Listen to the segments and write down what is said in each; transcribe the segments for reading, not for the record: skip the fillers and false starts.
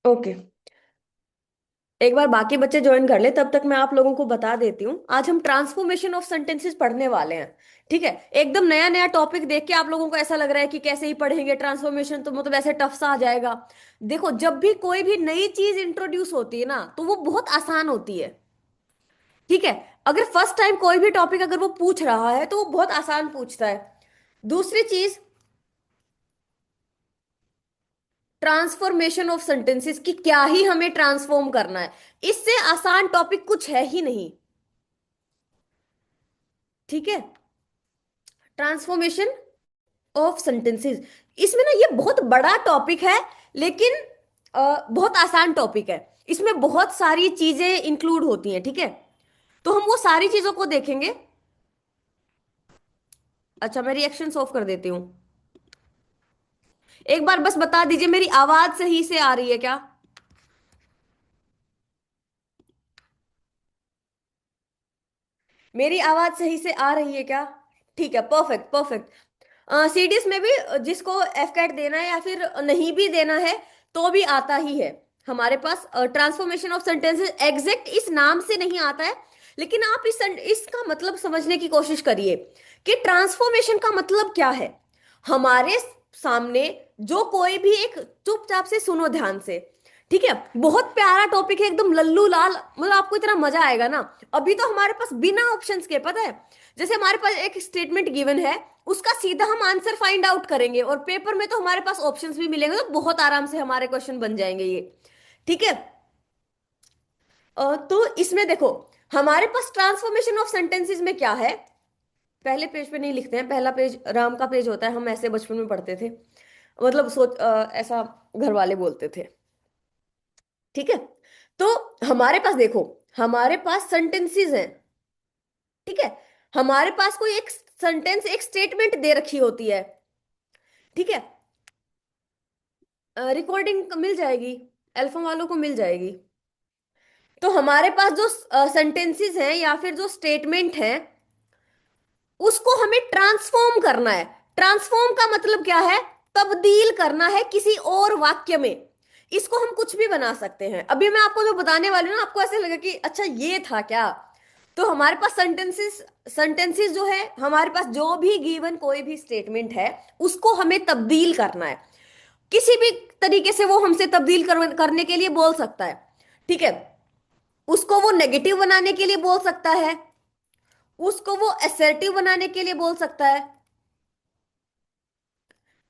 Okay. एक बार बाकी बच्चे ज्वाइन कर ले, तब तक मैं आप लोगों को बता देती हूँ। आज हम ट्रांसफॉर्मेशन ऑफ सेंटेंसेस पढ़ने वाले हैं। ठीक है। एकदम नया नया टॉपिक देख के आप लोगों को ऐसा लग रहा है कि कैसे ही पढ़ेंगे ट्रांसफॉर्मेशन, तो मतलब ऐसे टफ सा आ जाएगा। देखो, जब भी कोई भी नई चीज इंट्रोड्यूस होती है ना, तो वो बहुत आसान होती है। ठीक है। अगर फर्स्ट टाइम कोई भी टॉपिक अगर वो पूछ रहा है तो वो बहुत आसान पूछता है। दूसरी चीज, ट्रांसफॉर्मेशन ऑफ सेंटेंसेस की क्या ही हमें ट्रांसफॉर्म करना है। इससे आसान टॉपिक कुछ है ही नहीं। ठीक है। ट्रांसफॉर्मेशन ऑफ सेंटेंसेस, इसमें ना ये बहुत बड़ा टॉपिक है, लेकिन बहुत आसान टॉपिक है। इसमें बहुत सारी चीजें इंक्लूड होती हैं। ठीक है। तो हम वो सारी चीजों को देखेंगे। अच्छा, मैं रिएक्शन ऑफ कर देती हूँ। एक बार बस बता दीजिए, मेरी आवाज सही से आ रही है क्या? मेरी आवाज सही से आ रही है क्या? ठीक है, परफेक्ट परफेक्ट। सीडीएस में भी जिसको एफ कैट देना है या फिर नहीं भी देना है, तो भी आता ही है हमारे पास। ट्रांसफॉर्मेशन ऑफ सेंटेंसेस एग्जैक्ट इस नाम से नहीं आता है, लेकिन आप इसका मतलब समझने की कोशिश करिए कि ट्रांसफॉर्मेशन का मतलब क्या है। हमारे सामने जो कोई भी एक, चुपचाप से सुनो ध्यान से। ठीक है। बहुत प्यारा टॉपिक है, एकदम लल्लू लाल, मतलब आपको इतना मजा आएगा ना। अभी तो हमारे पास बिना ऑप्शंस के, पता है, जैसे हमारे पास एक स्टेटमेंट गिवन है, उसका सीधा हम आंसर फाइंड आउट करेंगे, और पेपर में तो हमारे पास ऑप्शंस भी मिलेंगे, तो बहुत आराम से हमारे क्वेश्चन बन जाएंगे ये। ठीक है। तो इसमें देखो, हमारे पास ट्रांसफॉर्मेशन ऑफ सेंटेंसेस में क्या है। पहले पेज पे नहीं लिखते हैं, पहला पेज राम का पेज होता है, हम ऐसे बचपन में पढ़ते थे। मतलब सोच, ऐसा घर वाले बोलते थे। ठीक है। तो हमारे पास देखो, हमारे पास सेंटेंसेस हैं। ठीक है। हमारे पास कोई एक सेंटेंस, एक स्टेटमेंट दे रखी होती है। ठीक है। रिकॉर्डिंग मिल जाएगी, अल्फा वालों को मिल जाएगी। तो हमारे पास जो सेंटेंसेस हैं या फिर जो स्टेटमेंट है, उसको हमें ट्रांसफॉर्म करना है। ट्रांसफॉर्म का मतलब क्या है? तब्दील करना है किसी और वाक्य में। इसको हम कुछ भी बना सकते हैं। अभी मैं आपको जो बताने वाली हूँ ना, आपको ऐसे लगे कि अच्छा ये था क्या। तो हमारे पास सेंटेंसेस सेंटेंसेस जो है, हमारे पास जो भी गिवन कोई भी स्टेटमेंट है, उसको हमें तब्दील करना है। किसी भी तरीके से वो हमसे तब्दील करने के लिए बोल सकता है। ठीक है। उसको वो नेगेटिव बनाने के लिए बोल सकता है, उसको वो असर्टिव बनाने के लिए बोल सकता है।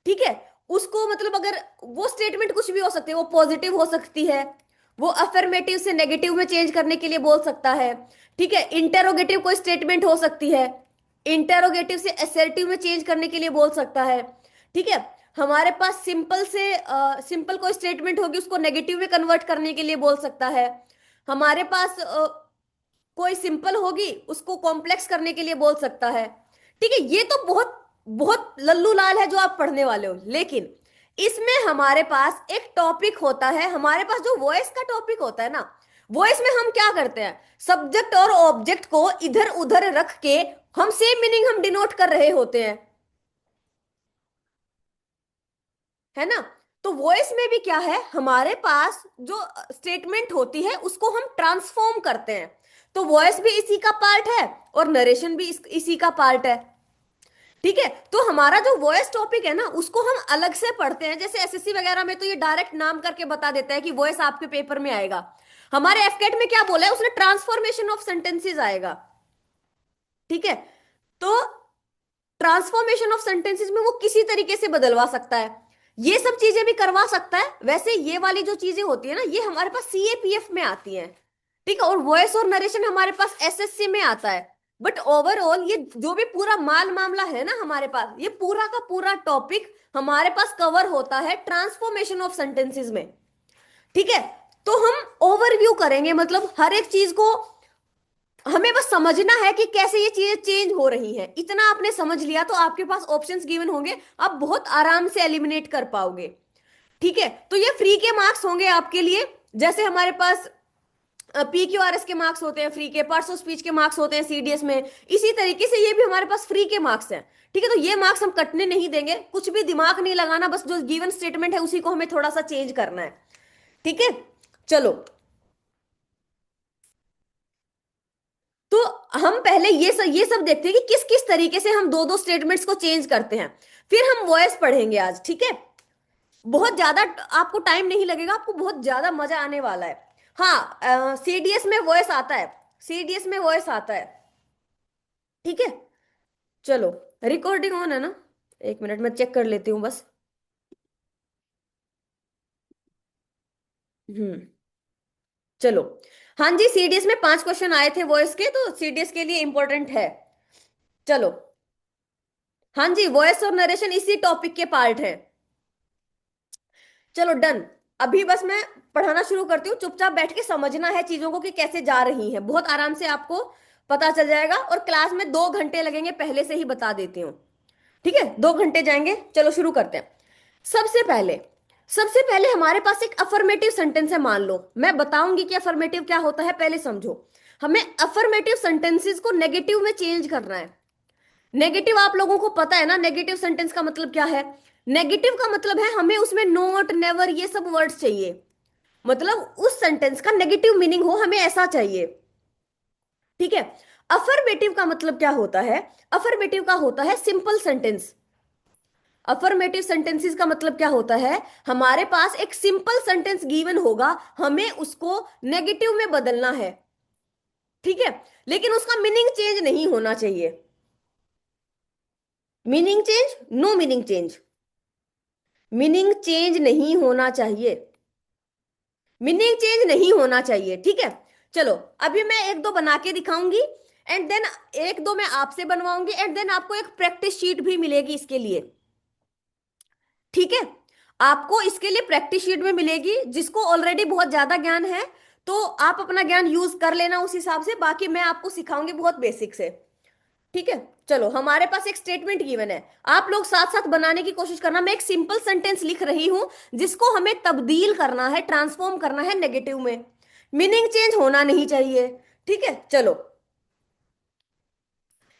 ठीक है। उसको मतलब अगर वो स्टेटमेंट कुछ भी हो सकती है, वो पॉजिटिव हो सकती है, वो अफर्मेटिव से नेगेटिव में चेंज करने के लिए बोल सकता है। ठीक है। इंटेरोगेटिव कोई स्टेटमेंट हो सकती है, इंटेरोगेटिव से असर्टिव में चेंज करने के लिए बोल सकता है। ठीक है। हमारे पास सिंपल से सिंपल कोई स्टेटमेंट होगी, उसको नेगेटिव में कन्वर्ट करने के लिए बोल सकता है। हमारे पास कोई सिंपल होगी, उसको कॉम्प्लेक्स करने के लिए बोल सकता है। ठीक है। ये तो बहुत बहुत लल्लू लाल है जो आप पढ़ने वाले हो, लेकिन इसमें हमारे पास एक टॉपिक होता है। हमारे पास जो वॉइस का टॉपिक होता है ना, वॉइस में हम क्या करते हैं, सब्जेक्ट और ऑब्जेक्ट को इधर उधर रख के हम सेम मीनिंग हम डिनोट कर रहे होते हैं। है ना। तो वॉइस में भी क्या है, हमारे पास जो स्टेटमेंट होती है उसको हम ट्रांसफॉर्म करते हैं। तो वॉइस भी इसी का पार्ट है, और नरेशन भी इसी का पार्ट है। ठीक है। तो हमारा जो वॉइस टॉपिक है ना, उसको हम अलग से पढ़ते हैं। जैसे एसएससी वगैरह में तो ये डायरेक्ट नाम करके बता देता है कि वॉइस आपके पेपर में आएगा। हमारे एफकेट में क्या बोला है उसने, ट्रांसफॉर्मेशन ऑफ सेंटेंसेस आएगा। ठीक है। तो ट्रांसफॉर्मेशन ऑफ सेंटेंसेस में वो किसी तरीके से बदलवा सकता है, ये सब चीजें भी करवा सकता है। वैसे ये वाली जो चीजें होती है ना, ये हमारे पास सीएपीएफ में आती हैं। ठीक है। और वॉइस और नरेशन हमारे पास एसएससी में आता है। बट ओवरऑल ये जो भी पूरा माल मामला है ना, हमारे पास ये पूरा का पूरा टॉपिक हमारे पास कवर होता है ट्रांसफॉर्मेशन ऑफ सेंटेंसेस में। ठीक है। तो हम ओवरव्यू करेंगे, मतलब हर एक चीज को हमें बस समझना है कि कैसे ये चीजें चेंज हो रही हैं। इतना आपने समझ लिया तो आपके पास ऑप्शंस गिवन होंगे, आप बहुत आराम से एलिमिनेट कर पाओगे। ठीक है। तो ये फ्री के मार्क्स होंगे आपके लिए। जैसे हमारे पास PQRS के मार्क्स होते हैं फ्री के, पार्ट्स ऑफ स्पीच के मार्क्स होते हैं सीडीएस में, इसी तरीके से ये भी हमारे पास फ्री के मार्क्स हैं। ठीक है। तो ये मार्क्स हम कटने नहीं देंगे, कुछ भी दिमाग नहीं लगाना, बस जो गिवन स्टेटमेंट है उसी को हमें थोड़ा सा चेंज करना है। ठीक है, चलो। तो हम पहले ये सब देखते हैं कि किस किस तरीके से हम दो दो स्टेटमेंट्स को चेंज करते हैं। फिर हम वॉइस पढ़ेंगे आज, ठीक है। बहुत ज्यादा आपको टाइम नहीं लगेगा, आपको बहुत ज्यादा मजा आने वाला है। हाँ, सीडीएस में वॉइस आता है, सीडीएस में वॉइस आता है। ठीक है, चलो। रिकॉर्डिंग ऑन है ना? एक मिनट मैं चेक कर लेती हूँ बस। हम्म, चलो। हाँ जी, सीडीएस में 5 क्वेश्चन आए थे वॉइस के, तो सीडीएस के लिए इंपॉर्टेंट है। चलो। हाँ जी, वॉइस और नरेशन इसी टॉपिक के पार्ट है। चलो डन। अभी बस मैं पढ़ाना शुरू करती हूँ, चुपचाप बैठ के समझना है चीजों को कि कैसे जा रही हैं, बहुत आराम से आपको पता चल जाएगा। और क्लास में 2 घंटे लगेंगे, पहले से ही बता देती हूँ। ठीक है, 2 घंटे जाएंगे। चलो शुरू करते हैं। सबसे पहले सबसे पहले हमारे पास एक अफर्मेटिव सेंटेंस है, मान लो। मैं बताऊंगी कि अफर्मेटिव क्या होता है, पहले समझो। हमें अफर्मेटिव सेंटेंसेस को नेगेटिव में चेंज करना है। नेगेटिव आप लोगों को पता है ना, नेगेटिव सेंटेंस का मतलब क्या है? नेगेटिव का मतलब है हमें उसमें नॉट, नेवर, ये सब वर्ड्स चाहिए। मतलब उस सेंटेंस का नेगेटिव मीनिंग हो, हमें ऐसा चाहिए। ठीक है। अफर्मेटिव का मतलब क्या होता है? अफर्मेटिव का होता है सिंपल सेंटेंस। अफर्मेटिव सेंटेंसेस का मतलब क्या होता है? हमारे पास एक सिंपल सेंटेंस गिवन होगा, हमें उसको नेगेटिव में बदलना है। ठीक है, लेकिन उसका मीनिंग चेंज नहीं होना चाहिए। Meaning change, no meaning change. Meaning change नहीं होना चाहिए। मीनिंग चेंज नहीं होना चाहिए, ठीक है। चलो, अभी मैं एक दो बना के दिखाऊंगी, एंड देन एक दो मैं आपसे बनवाऊंगी, एंड देन आपको एक प्रैक्टिस शीट भी मिलेगी इसके लिए। ठीक है, आपको इसके लिए प्रैक्टिस शीट में मिलेगी। जिसको ऑलरेडी बहुत ज्यादा ज्ञान है, तो आप अपना ज्ञान यूज कर लेना उस हिसाब से, बाकी मैं आपको सिखाऊंगी बहुत बेसिक से। ठीक है, चलो। हमारे पास एक स्टेटमेंट गिवन है, आप लोग साथ साथ बनाने की कोशिश करना। मैं एक सिंपल सेंटेंस लिख रही हूं, जिसको हमें तब्दील करना है, ट्रांसफॉर्म करना है नेगेटिव में। मीनिंग चेंज होना नहीं चाहिए। ठीक है, चलो।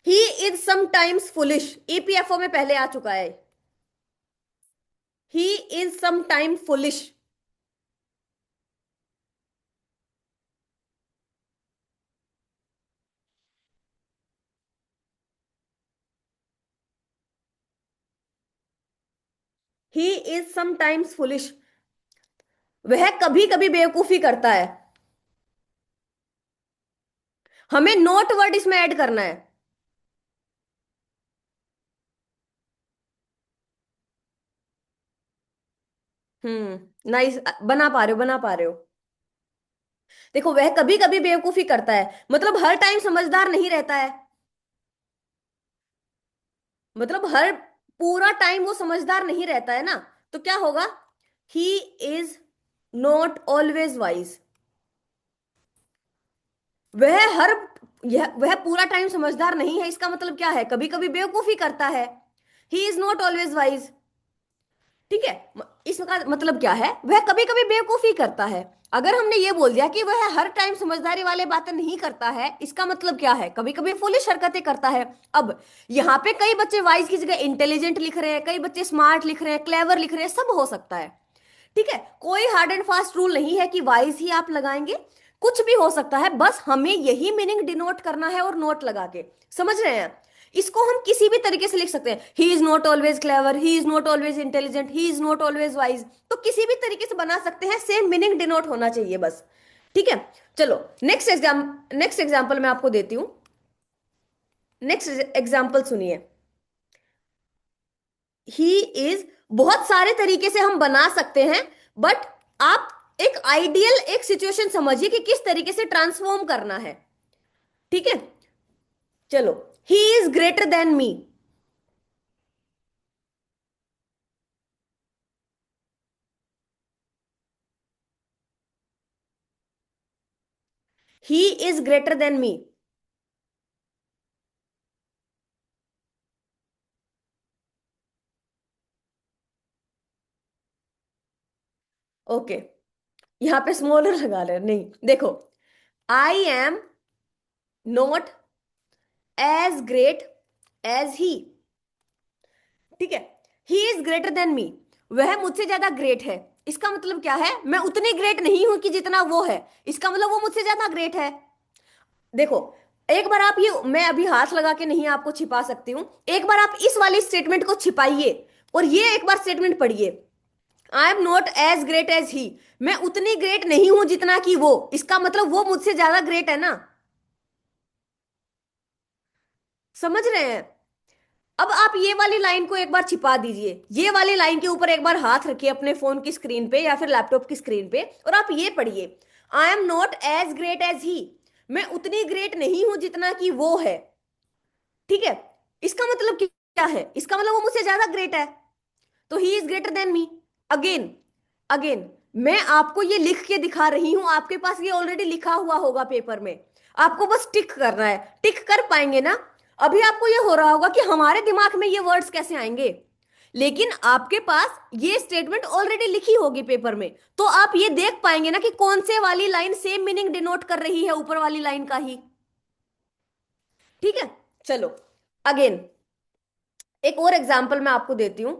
He is sometimes foolish, EPFO में पहले आ चुका है। He is sometime foolish. He is sometimes foolish. वह कभी कभी बेवकूफी करता है। हमें नोट वर्ड इसमें ऐड करना है। नाइस, बना पा रहे हो, बना पा रहे हो। देखो, वह कभी कभी बेवकूफी करता है, मतलब हर टाइम समझदार नहीं रहता है। मतलब हर पूरा टाइम वो समझदार नहीं रहता है ना। तो क्या होगा? ही इज नॉट ऑलवेज वाइज। वह हर वह पूरा टाइम समझदार नहीं है, इसका मतलब क्या है? कभी कभी बेवकूफी करता है। He is not always wise. ठीक है, इसका मतलब क्या है? वह कभी कभी बेवकूफी करता है। अगर हमने ये बोल दिया कि वह हर टाइम समझदारी वाले बातें नहीं करता है, इसका मतलब क्या है? कभी कभी फुलिश हरकतें करता है। अब यहाँ पे कई बच्चे वाइज की जगह इंटेलिजेंट लिख रहे हैं, कई बच्चे स्मार्ट लिख रहे हैं, क्लेवर लिख रहे हैं, सब हो सकता है। ठीक है, कोई हार्ड एंड फास्ट रूल नहीं है कि वाइज ही आप लगाएंगे। कुछ भी हो सकता है, बस हमें यही मीनिंग डिनोट करना है, और नोट लगा के। समझ रहे हैं? इसको हम किसी भी तरीके से लिख सकते हैं। ही is not always clever, he is not always intelligent, he is not always wise. तो किसी भी तरीके से बना सकते हैं, सेम मीनिंग डिनोट होना चाहिए बस। ठीक है, चलो। नेक्स्ट एग्जाम्पल मैं आपको देती हूं। नेक्स्ट एग्जाम्पल सुनिए। ही इज, बहुत सारे तरीके से हम बना सकते हैं, बट आप एक आइडियल एक सिचुएशन समझिए कि किस तरीके से ट्रांसफॉर्म करना है। ठीक है, चलो। He is greater than me. He is greater than me. Okay, यहां पे स्मॉलर लगा ले, नहीं देखो। I am not as great as he. ठीक है, he is greater than me. वह मुझसे ज्यादा ग्रेट है। इसका मतलब क्या है, मैं उतनी ग्रेट नहीं हूं कि जितना वो है, इसका मतलब वो मुझसे ज्यादा ग्रेट है। देखो, एक बार आप ये, मैं अभी हाथ लगा के नहीं आपको छिपा सकती हूं, एक बार आप इस वाली स्टेटमेंट को छिपाइए और ये एक बार स्टेटमेंट पढ़िए, I am not as great as he. मैं उतनी ग्रेट नहीं हूं जितना कि वो, इसका मतलब वो मुझसे ज्यादा ग्रेट है ना। समझ रहे हैं? अब आप ये वाली लाइन को एक बार छिपा दीजिए, ये वाली लाइन के ऊपर एक बार हाथ रखिए अपने फोन की स्क्रीन पे या फिर लैपटॉप की स्क्रीन पे, और आप ये पढ़िए, I am not as great as he. मैं उतनी ग्रेट नहीं हूं जितना कि वो है। ठीक है, इसका मतलब क्या है, इसका मतलब वो मुझसे ज्यादा ग्रेट है, तो ही is greater than me. Again, again, मैं आपको ये लिख के दिखा रही हूं, आपके पास ये ऑलरेडी लिखा हुआ होगा पेपर में, आपको बस टिक करना है, टिक कर पाएंगे ना। अभी आपको ये हो रहा होगा कि हमारे दिमाग में ये वर्ड्स कैसे आएंगे, लेकिन आपके पास ये स्टेटमेंट ऑलरेडी लिखी होगी पेपर में, तो आप ये देख पाएंगे ना कि कौन से वाली लाइन सेम मीनिंग डिनोट कर रही है ऊपर वाली लाइन का ही। ठीक है, चलो अगेन एक और एग्जांपल मैं आपको देती हूं।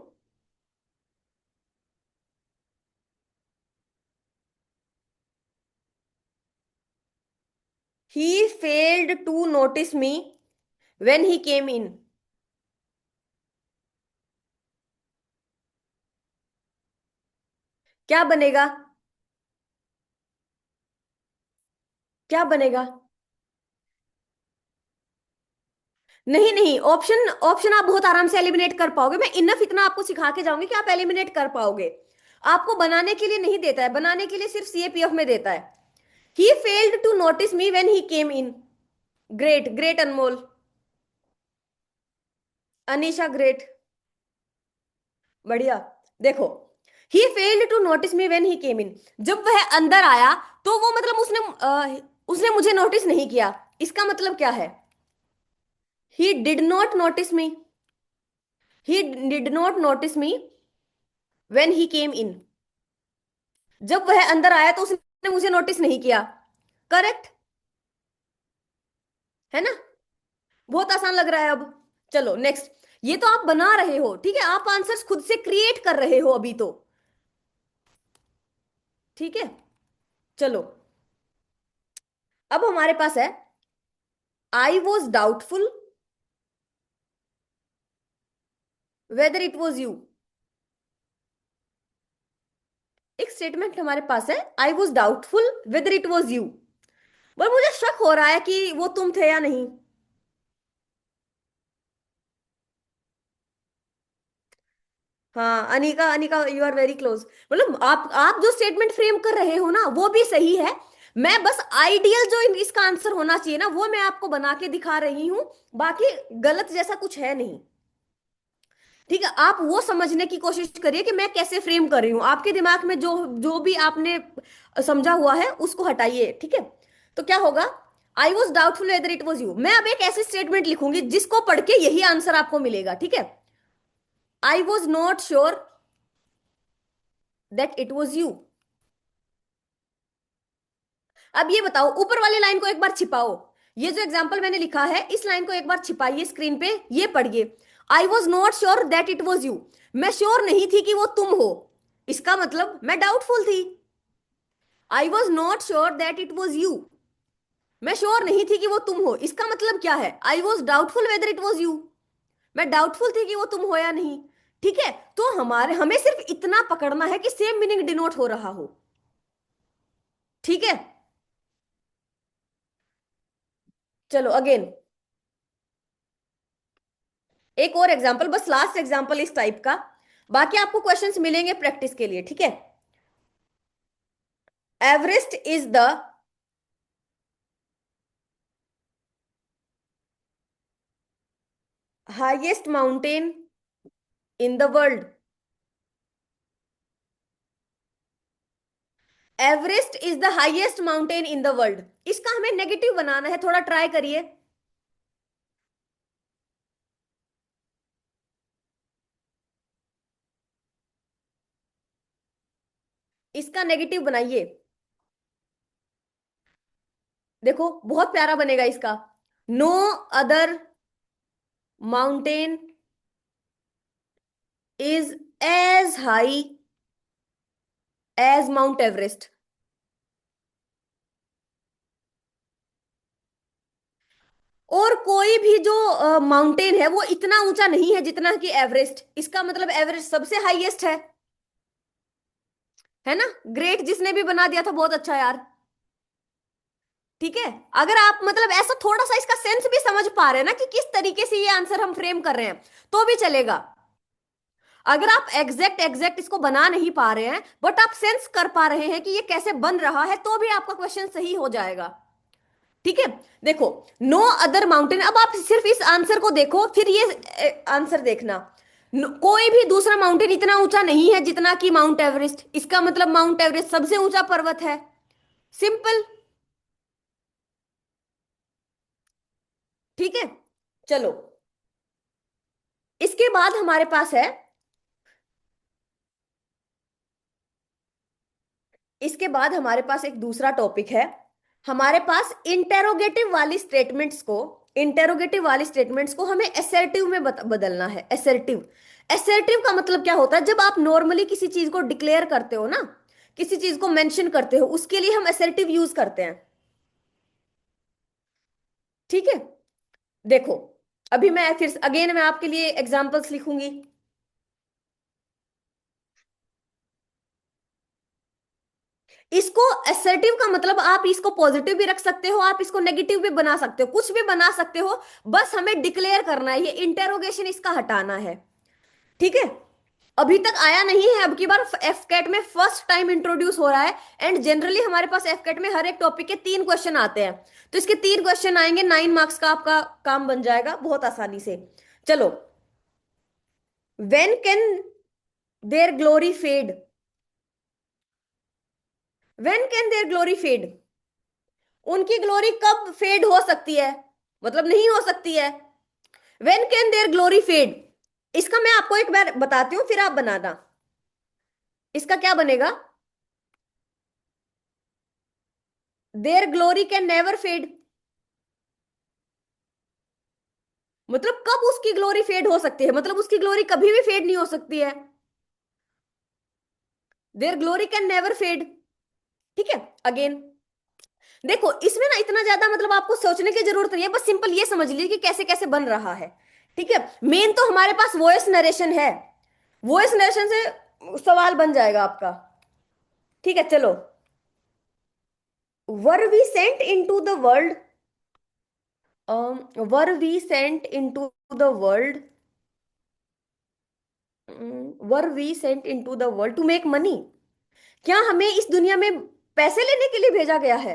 He failed to notice me when he came in. क्या बनेगा? क्या बनेगा? नहीं नहीं, ऑप्शन ऑप्शन आप बहुत आराम से एलिमिनेट कर पाओगे, मैं इनफ इतना आपको सिखा के जाऊंगी कि आप एलिमिनेट कर पाओगे। आपको बनाने के लिए नहीं देता है, बनाने के लिए सिर्फ सीएपीएफ में देता है। He failed to notice me when he came in. Great, great Anmol. Anisha great. बढ़िया। देखो, he failed to notice me when he came in, जब वह अंदर आया तो वो मतलब उसने मुझे नोटिस नहीं किया, इसका मतलब क्या है, he did not notice me. He did not notice me when he came in, जब वह अंदर आया तो उसने मुझे नोटिस नहीं किया। करेक्ट है ना? बहुत आसान लग रहा है अब। चलो नेक्स्ट, ये तो आप बना रहे हो, ठीक है, आप आंसर्स खुद से क्रिएट कर रहे हो अभी तो। ठीक है, चलो अब हमारे पास है, I was doubtful whether it was you. एक स्टेटमेंट हमारे पास है, I was doubtful whether it was you, पर मुझे शक हो रहा है कि वो तुम थे या नहीं। हाँ Anika, Anika you are very close. मतलब आप जो स्टेटमेंट फ्रेम कर रहे हो ना वो भी सही है, मैं बस आइडियल जो इसका आंसर होना चाहिए ना वो मैं आपको बना के दिखा रही हूं, बाकी गलत जैसा कुछ है नहीं। ठीक है, आप वो समझने की कोशिश करिए कि मैं कैसे फ्रेम कर रही हूं, आपके दिमाग में जो जो भी आपने समझा हुआ है उसको हटाइए। ठीक है, तो क्या होगा, I was doubtful whether it was you, मैं अब एक ऐसी स्टेटमेंट लिखूंगी जिसको पढ़ के यही आंसर आपको मिलेगा। ठीक है, I was not sure that it was you. अब ये बताओ, ऊपर वाली लाइन को एक बार छिपाओ, ये जो एग्जाम्पल मैंने लिखा है इस लाइन को एक बार छिपाइए स्क्रीन पे, ये पढ़िए, I was not sure that it was you. मैं श्योर नहीं थी कि वो तुम हो, इसका मतलब मैं डाउटफुल थी। I was not sure that it was you, मैं श्योर नहीं थी कि वो तुम हो, इसका मतलब क्या है, I was doubtful whether it was you, मैं डाउटफुल थी कि वो तुम हो या नहीं। ठीक है, तो हमें सिर्फ इतना पकड़ना है कि सेम मीनिंग डिनोट हो रहा हो। ठीक है, चलो अगेन एक और एग्जांपल, बस लास्ट एग्जांपल इस टाइप का, बाकी आपको क्वेश्चंस मिलेंगे प्रैक्टिस के लिए। ठीक है, Everest is the highest mountain in the world. Everest is the highest mountain in the world, इसका हमें नेगेटिव बनाना है, थोड़ा ट्राई करिए। इसका नेगेटिव बनाइए, देखो बहुत प्यारा बनेगा इसका, no other mountain is as high as mount Everest. और कोई भी जो माउंटेन है वो इतना ऊंचा नहीं है जितना कि एवरेस्ट, इसका मतलब एवरेस्ट सबसे हाईएस्ट है ना। ग्रेट जिसने भी बना दिया था, बहुत अच्छा यार। ठीक है। अगर आप मतलब ऐसा थोड़ा सा इसका सेंस भी समझ पा रहे हैं ना कि किस तरीके से ये आंसर हम फ्रेम कर रहे हैं, तो भी चलेगा। अगर आप एग्जैक्ट एग्जैक्ट इसको बना नहीं पा रहे हैं बट आप सेंस कर पा रहे हैं कि ये कैसे बन रहा है, तो भी आपका क्वेश्चन सही हो जाएगा। ठीक है। देखो, नो अदर माउंटेन, अब आप सिर्फ इस आंसर को देखो, फिर ये आंसर देखना। कोई भी दूसरा माउंटेन इतना ऊंचा नहीं है जितना कि माउंट एवरेस्ट, इसका मतलब माउंट एवरेस्ट सबसे ऊंचा पर्वत है। सिंपल। ठीक है। चलो, इसके बाद हमारे पास है, इसके बाद हमारे पास एक दूसरा टॉपिक है। हमारे पास इंटेरोगेटिव वाली स्टेटमेंट्स को हमें एसर्टिव में बदलना है। एसर्टिव, एसर्टिव का मतलब क्या होता है? जब आप नॉर्मली किसी चीज को डिक्लेयर करते हो ना, किसी चीज को मेंशन करते हो, उसके लिए हम एसर्टिव यूज करते हैं। ठीक है। देखो, अभी मैं फिर अगेन मैं आपके लिए एग्जांपल्स लिखूंगी। इसको असर्टिव का मतलब आप इसको पॉजिटिव भी रख सकते हो, आप इसको नेगेटिव भी बना सकते हो, कुछ भी बना सकते हो। बस हमें डिक्लेयर करना है, ये इंटेरोगेशन इसका हटाना है। ठीक है। अभी तक आया नहीं है, अब की बार एफ कैट में फर्स्ट टाइम इंट्रोड्यूस हो रहा है। एंड जनरली हमारे पास एफ कैट में हर एक टॉपिक के 3 क्वेश्चन आते हैं। तो इसके 3 क्वेश्चन आएंगे, 9 मार्क्स का आपका काम बन जाएगा बहुत आसानी से। चलो, when can their glory fade? When can their glory fade? उनकी ग्लोरी कब फेड हो सकती है, मतलब नहीं हो सकती है। When can their glory fade? इसका मैं आपको एक बार बताती हूं, फिर आप बनाना। इसका क्या बनेगा? Their glory can never fade. मतलब कब उसकी ग्लोरी फेड हो सकती है, मतलब उसकी ग्लोरी कभी भी फेड नहीं हो सकती है। Their glory can never fade. ठीक है। अगेन, देखो इसमें ना इतना ज्यादा मतलब आपको सोचने की जरूरत नहीं है, बस सिंपल ये समझ लीजिए कि कैसे कैसे बन रहा है। ठीक है। मेन तो हमारे पास वॉइस नरेशन है, वॉइस नरेशन से सवाल बन जाएगा आपका। ठीक है। चलो, were we sent into the world, were we sent into the world, were we sent into the world to make money? क्या हमें इस दुनिया में पैसे लेने के लिए भेजा गया है?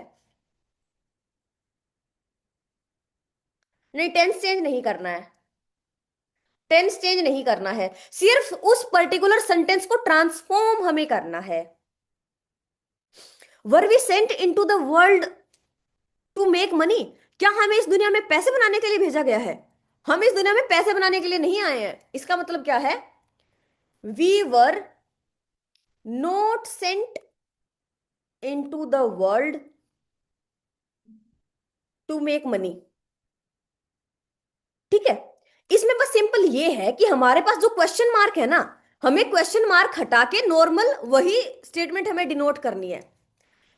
नहीं, टेंस चेंज नहीं करना है। टेंस चेंज नहीं करना है, सिर्फ उस पर्टिकुलर सेंटेंस को ट्रांसफॉर्म हमें करना है। Were we sent into the world to make money? क्या हमें इस दुनिया में पैसे बनाने के लिए भेजा गया है? हम इस दुनिया में पैसे बनाने के लिए नहीं आए हैं। इसका मतलब क्या है? We were not sent into the world to make money. ठीक है। इसमें बस सिंपल ये है कि हमारे पास जो क्वेश्चन मार्क है ना, हमें क्वेश्चन मार्क हटा के नॉर्मल वही स्टेटमेंट हमें डिनोट करनी है।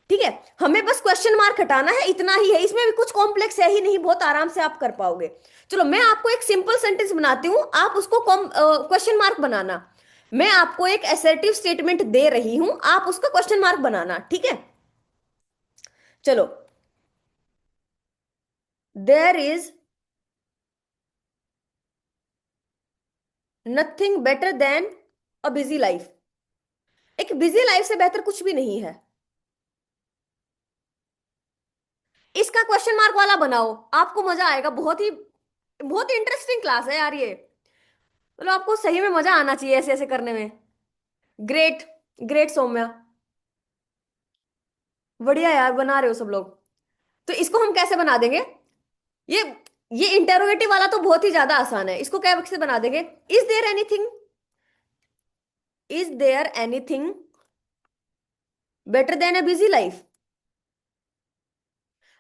ठीक है। हमें बस क्वेश्चन मार्क हटाना है, इतना ही है। इसमें भी कुछ कॉम्प्लेक्स है ही नहीं, बहुत आराम से आप कर पाओगे। चलो, मैं आपको एक सिंपल सेंटेंस बनाती हूं, आप उसको क्वेश्चन मार्क बनाना। मैं आपको एक असर्टिव स्टेटमेंट दे रही हूं, आप उसका क्वेश्चन मार्क बनाना। ठीक है। चलो, there is nothing better than a busy life. एक बिजी लाइफ से बेहतर कुछ भी नहीं है। इसका क्वेश्चन मार्क वाला बनाओ, आपको मजा आएगा। बहुत ही इंटरेस्टिंग क्लास है यार ये। मतलब आपको सही में मजा आना चाहिए ऐसे ऐसे करने में। ग्रेट, ग्रेट सौम्या, बढ़िया यार, बना रहे हो सब लोग। तो इसको हम कैसे बना देंगे? ये ये इंटेरोगेटिव वाला तो बहुत ही ज्यादा आसान है, इसको कैसे बना देंगे? Is there anything, is there anything better than a busy life?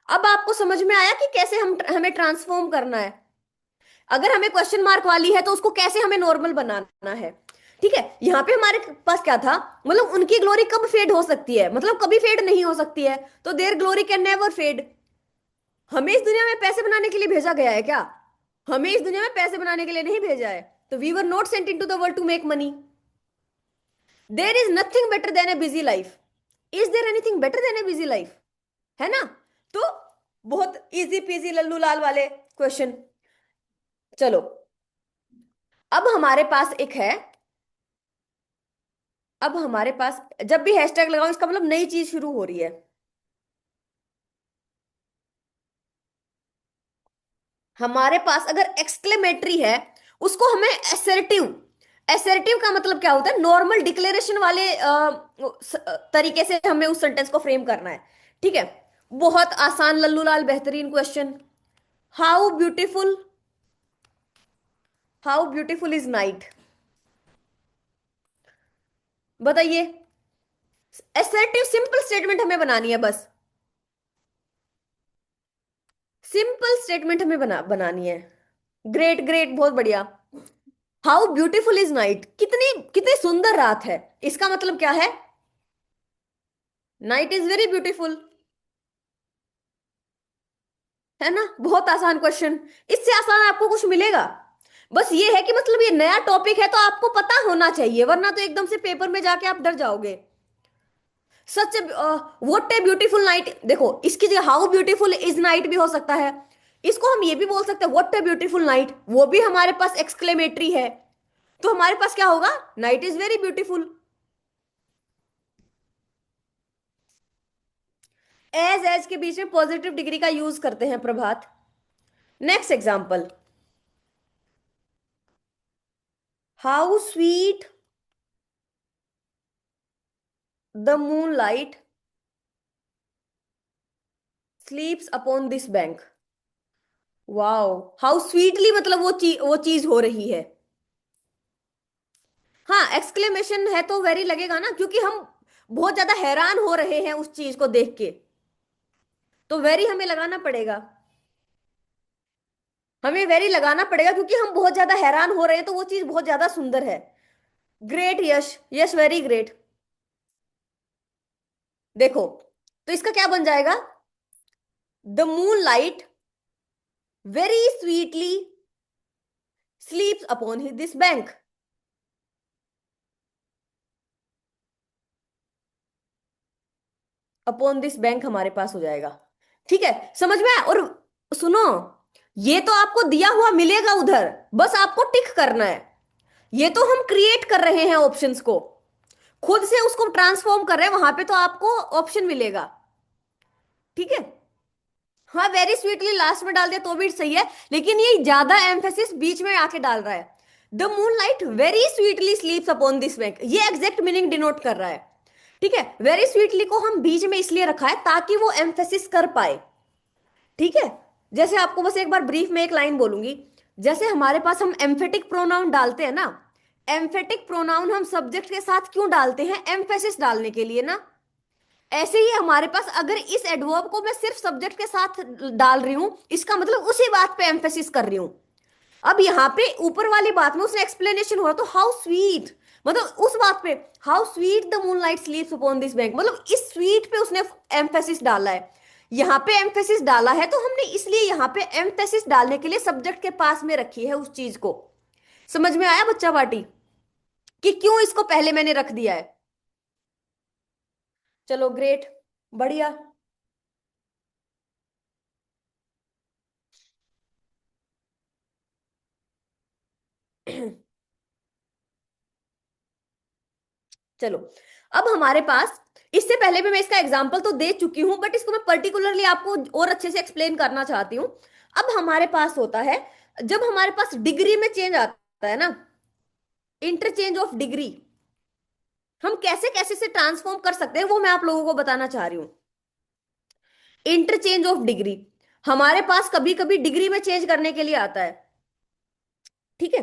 अब आपको समझ में आया कि कैसे हमें ट्रांसफॉर्म करना है। अगर हमें क्वेश्चन मार्क वाली है तो उसको कैसे हमें नॉर्मल बनाना है। ठीक है, यहाँ पे हमारे पास क्या था, मतलब उनकी ग्लोरी कब फेड हो सकती है, मतलब कभी फेड नहीं हो सकती है, तो there glory can never fade. हमें इस दुनिया में पैसे बनाने के लिए भेजा गया है क्या? हमें इस दुनिया में पैसे बनाने के लिए नहीं भेजा है। तो we were not sent into the world to make money. There is nothing better than a busy life. Is there anything better than a busy life? है ना? तो बहुत इजी पीजी लल्लू लाल वाले क्वेश्चन। चलो, अब हमारे पास एक है, अब हमारे पास जब भी हैशटैग लगाओ इसका मतलब नई चीज शुरू हो रही है। हमारे पास अगर एक्सक्लेमेटरी है, उसको हमें एसर्टिव, एसर्टिव का मतलब क्या होता है, नॉर्मल डिक्लेरेशन वाले तरीके से हमें उस सेंटेंस को फ्रेम करना है। ठीक है, बहुत आसान लल्लू लाल बेहतरीन question. How beautiful, how beautiful is night? बताइए। एसर्टिव सिंपल स्टेटमेंट हमें बनानी है बस, सिंपल स्टेटमेंट हमें बनानी है। ग्रेट ग्रेट, बहुत बढ़िया। हाउ ब्यूटीफुल इज नाइट, कितनी कितनी सुंदर रात है, इसका मतलब क्या है? Night is very beautiful. है ना? बहुत आसान क्वेश्चन। इससे आसान आपको कुछ मिलेगा? बस ये है कि मतलब ये नया टॉपिक है तो आपको पता होना चाहिए, वरना तो एकदम से पेपर में जाके आप डर जाओगे। सच, व्हाट ए ब्यूटीफुल नाइट, देखो इसकी जगह हाउ ब्यूटीफुल इज नाइट भी हो सकता है। इसको हम ये भी बोल सकते हैं व्हाट ए ब्यूटीफुल नाइट, वो भी हमारे पास एक्सक्लेमेटरी है। तो हमारे पास क्या होगा, नाइट इज वेरी ब्यूटीफुल। एज के बीच में पॉजिटिव डिग्री का यूज करते हैं Prabhat. Next example, how sweet the moonlight sleeps upon this bank. Wow, how sweetly, मतलब वो चीज हो रही है। हाँ, एक्सक्लेमेशन है तो वेरी लगेगा ना, क्योंकि हम बहुत ज्यादा हैरान हो रहे हैं उस चीज को देख के, तो वेरी हमें लगाना पड़ेगा। हमें वेरी लगाना पड़ेगा क्योंकि हम बहुत ज्यादा हैरान हो रहे हैं, तो वो चीज बहुत ज्यादा सुंदर है। ग्रेट यश, यश वेरी ग्रेट। देखो, तो इसका क्या बन जाएगा, the moon light very sweetly स्लीप्स upon this bank. Upon this bank हमारे पास हो जाएगा। ठीक है, समझ में आया? और सुनो, ये तो आपको दिया हुआ मिलेगा उधर, बस आपको टिक करना है। ये तो हम क्रिएट कर रहे हैं ऑप्शंस को, खुद से उसको ट्रांसफॉर्म कर रहे हैं, वहां पे तो आपको ऑप्शन मिलेगा। ठीक है। हाँ, वेरी स्वीटली लास्ट में डाल दिया तो भी सही है, लेकिन ये ज्यादा एम्फेसिस बीच में आके डाल रहा है। The moon light very sweetly स्लीप्स upon this bank, ये एग्जैक्ट मीनिंग डिनोट कर रहा है। ठीक है, वेरी स्वीटली को हम बीच में इसलिए रखा है ताकि वो एम्फेसिस कर पाए। ठीक है, जैसे आपको बस एक बार ब्रीफ में एक लाइन बोलूंगी। जैसे हमारे पास हम एम्फेटिक प्रोनाउन डालते हैं ना, एम्फेटिक प्रोनाउन हम सब्जेक्ट के साथ क्यों डालते हैं, एम्फेसिस डालने के लिए ना। ऐसे ही हमारे पास अगर इस एडवर्ब को मैं सिर्फ सब्जेक्ट के साथ डाल रही हूं, इसका मतलब उसी बात पे एम्फेसिस कर रही हूं। अब यहाँ पे ऊपर वाली बात में उसने एक्सप्लेनेशन हो रहा, तो हाउ स्वीट, मतलब उस बात पे, how sweet the moonlight स्लीप्स upon this bank, मतलब इस स्वीट पे उसने एम्फेसिस डाला है। यहाँ पे एम्फेसिस डाला है तो हमने इसलिए यहाँ पे एम्फेसिस डालने के लिए सब्जेक्ट के पास में रखी है उस चीज को। समझ में आया बच्चा पार्टी, कि क्यों इसको पहले मैंने रख दिया है? चलो ग्रेट, बढ़िया। चलो, अब हमारे पास, इससे पहले भी मैं इसका एग्जांपल तो दे चुकी हूं, बट इसको मैं पर्टिकुलरली आपको और अच्छे से एक्सप्लेन करना चाहती हूँ। अब हमारे पास होता है, जब हमारे पास डिग्री में चेंज आता है ना, इंटरचेंज ऑफ डिग्री, हम कैसे कैसे से ट्रांसफॉर्म कर सकते हैं वो मैं आप लोगों को बताना चाह रही हूँ। इंटरचेंज ऑफ डिग्री हमारे पास कभी कभी डिग्री में चेंज करने के लिए आता है। ठीक है,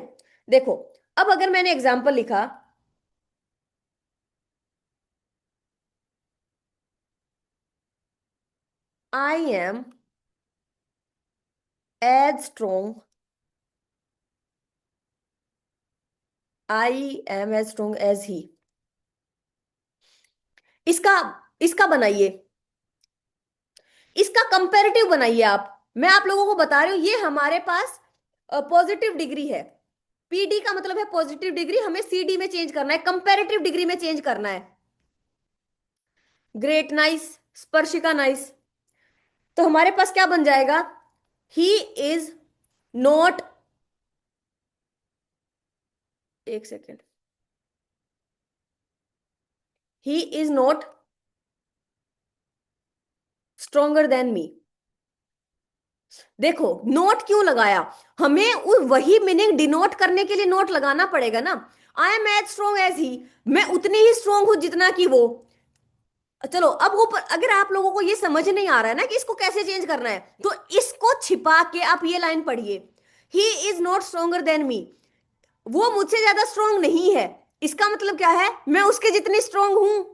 देखो, अब अगर मैंने एग्जांपल लिखा, I am as strong I am as strong as he. इसका इसका बनाइए, इसका कंपैरेटिव बनाइए आप। मैं आप लोगों को बता रही हूं, ये हमारे पास पॉजिटिव डिग्री है। पीडी का मतलब है पॉजिटिव डिग्री, हमें सीडी में चेंज करना है, कंपैरेटिव डिग्री में चेंज करना है। Great, nice, Sparshika, nice. तो हमारे पास क्या बन जाएगा? ही इज नॉट, एक second, he is not stronger than me. देखो नोट क्यों लगाया? हमें वही मीनिंग डिनोट करने के लिए नोट लगाना पड़ेगा ना। I am as strong as he, मैं उतनी ही स्ट्रोंग हूं जितना कि वो। चलो अब ऊपर, अगर आप लोगों को ये समझ नहीं आ रहा है ना कि इसको कैसे चेंज करना है, तो इसको छिपा के आप ये लाइन पढ़िए, ही इज नॉट स्ट्रोंगर देन मी। वो मुझसे ज्यादा स्ट्रोंग नहीं है, इसका मतलब क्या है? मैं उसके जितनी स्ट्रोंग हूं।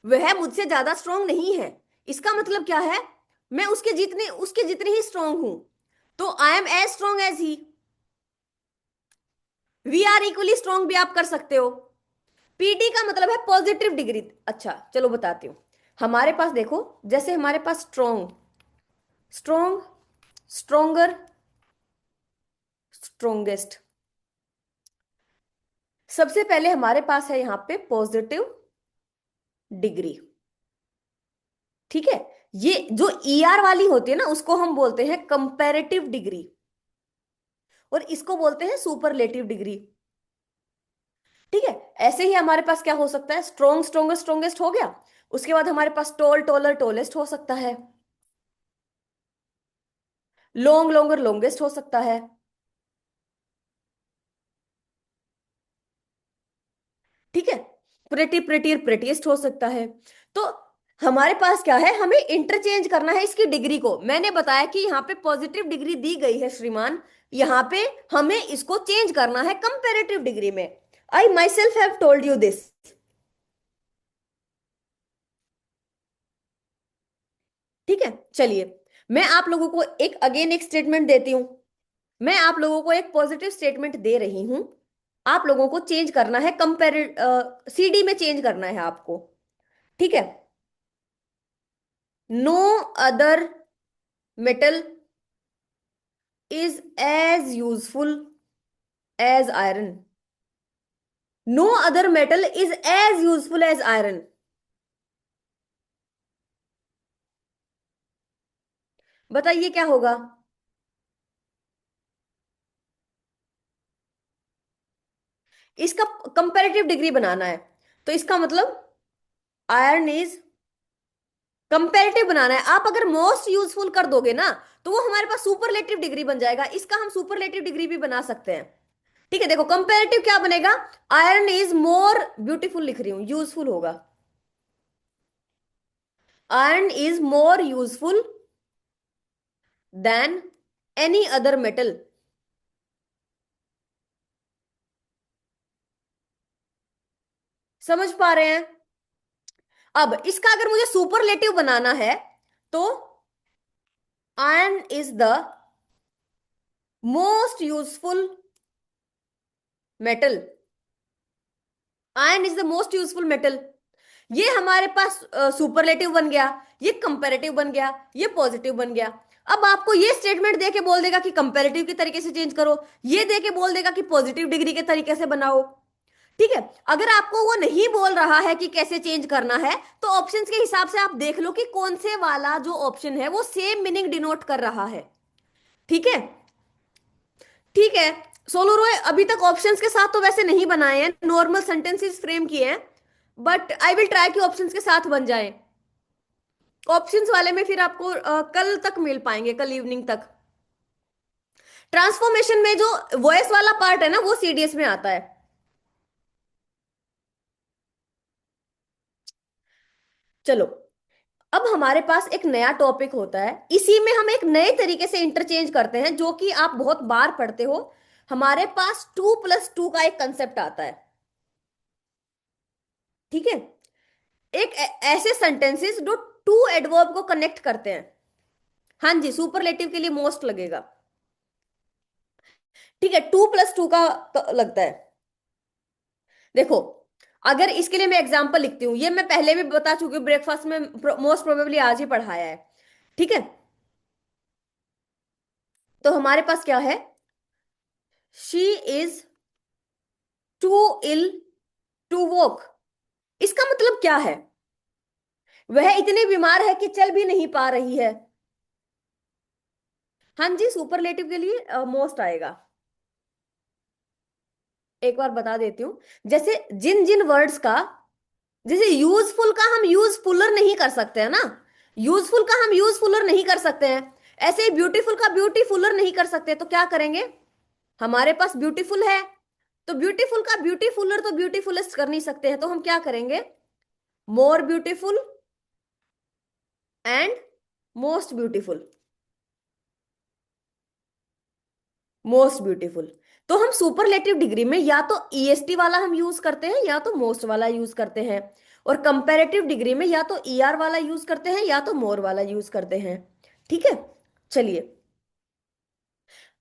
वह मुझसे ज्यादा स्ट्रोंग नहीं है, इसका मतलब क्या है? मैं उसके जितनी ही स्ट्रोंग हूं। तो I am as strong as he. We are equally strong भी आप कर सकते हो। पीडी का मतलब है पॉजिटिव डिग्री। अच्छा चलो बताती हूं। हमारे पास देखो, जैसे हमारे पास स्ट्रोंग, स्ट्रोंग, स्ट्रोंगर, स्ट्रोंगेस्ट। सबसे पहले हमारे पास है यहां पे पॉजिटिव डिग्री। ठीक है, ये जो ईआर वाली होती है ना, उसको हम बोलते हैं कंपैरेटिव डिग्री, और इसको बोलते हैं सुपरलेटिव डिग्री। ठीक है, ऐसे ही हमारे पास क्या हो सकता है? स्ट्रोंग, स्ट्रोंगर, स्ट्रोंगेस्ट हो गया। उसके बाद हमारे पास टॉल, टॉलर, टॉलेस्ट हो सकता है। लॉन्ग, लॉन्गर, लॉन्गेस्ट हो सकता है। ठीक है, प्रेटी, प्रेटियर, प्रेटीएस्ट हो सकता है। तो हमारे पास क्या है? हमें इंटरचेंज करना है इसकी डिग्री को। मैंने बताया कि यहाँ पे पॉजिटिव डिग्री दी गई है श्रीमान, यहाँ पे हमें इसको चेंज करना है कंपेरेटिव डिग्री में। I myself have told you this. ठीक है, चलिए मैं आप लोगों को एक अगेन एक स्टेटमेंट देती हूं। मैं आप लोगों को एक पॉजिटिव स्टेटमेंट दे रही हूं, आप लोगों को चेंज करना है कंपेरे सीडी में चेंज करना है आपको। ठीक है, no other metal is as useful as iron. No other metal is as useful as iron. बताइए क्या होगा? इसका कंपैरेटिव डिग्री बनाना है, तो इसका मतलब आयरन इज कंपैरेटिव बनाना है। आप अगर मोस्ट यूजफुल कर दोगे ना, तो वो हमारे पास सुपरलेटिव डिग्री बन जाएगा। इसका हम सुपरलेटिव डिग्री भी बना सकते हैं। ठीक है, देखो कंपैरेटिव क्या बनेगा? आयरन इज मोर ब्यूटीफुल, लिख रही हूं, यूजफुल होगा। Iron is more useful than any other metal. समझ पा रहे हैं? अब इसका अगर मुझे सुपरलेटिव बनाना है, तो iron is the most useful metal. Iron is the most useful metal. ये हमारे पास सुपरलेटिव बन गया, ये कंपैरेटिव बन गया, ये पॉजिटिव बन गया। अब आपको ये स्टेटमेंट दे के बोल देगा कि कंपैरेटिव के तरीके से चेंज करो, ये दे के बोल देगा कि पॉजिटिव डिग्री के तरीके से बनाओ। ठीक है, अगर आपको वो नहीं बोल रहा है कि कैसे चेंज करना है, तो ऑप्शंस के हिसाब से आप देख लो कि कौन से वाला जो ऑप्शन है वो सेम मीनिंग डिनोट कर रहा है। ठीक है, ठीक है। सोनू रॉय अभी तक ऑप्शंस के साथ तो वैसे नहीं बनाए हैं, नॉर्मल सेंटेंसेस फ्रेम किए हैं, बट आई विल ट्राई कि ऑप्शंस के साथ बन जाए। ऑप्शंस वाले में फिर आपको कल तक मिल पाएंगे, कल इवनिंग तक। ट्रांसफॉर्मेशन में जो वॉइस वाला पार्ट है ना, वो सीडीएस में आता है। चलो, अब हमारे पास एक नया टॉपिक होता है, इसी में हम एक नए तरीके से इंटरचेंज करते हैं, जो कि आप बहुत बार पढ़ते हो। हमारे पास 2+2 का एक कंसेप्ट आता है। ठीक है, एक ऐसे सेंटेंसेस जो टू एडवर्ब को कनेक्ट करते हैं। हाँ जी, सुपरलेटिव के लिए मोस्ट लगेगा। ठीक है, 2 + 2 का तो लगता है। देखो, अगर इसके लिए मैं एग्जांपल लिखती हूँ, ये मैं पहले भी बता चुकी हूँ, ब्रेकफास्ट में मोस्ट प्रोबेबली आज ही पढ़ाया है। ठीक है, तो हमारे पास क्या है? She is too ill to walk. इसका मतलब क्या है? वह इतनी बीमार है कि चल भी नहीं पा रही है। हाँ जी, सुपरलेटिव के लिए मोस्ट आएगा। एक बार बता देती हूँ, जैसे जिन जिन वर्ड्स का, जैसे यूजफुल का हम यूजफुलर नहीं कर सकते हैं ना, यूजफुल का हम यूजफुलर नहीं कर सकते हैं, ऐसे ही ब्यूटीफुल का ब्यूटीफुलर नहीं कर सकते, तो क्या करेंगे? हमारे पास ब्यूटीफुल है, तो ब्यूटीफुल का ब्यूटीफुलर तो ब्यूटीफुलेस्ट कर नहीं सकते हैं, तो हम क्या करेंगे? More beautiful and most beautiful. Most beautiful. तो हम सुपरलेटिव डिग्री में या तो ईएसटी वाला हम यूज करते हैं या तो मोस्ट वाला यूज करते हैं, और कंपैरेटिव डिग्री में या तो ईआर वाला यूज करते हैं या तो मोर वाला यूज करते हैं। ठीक है, चलिए,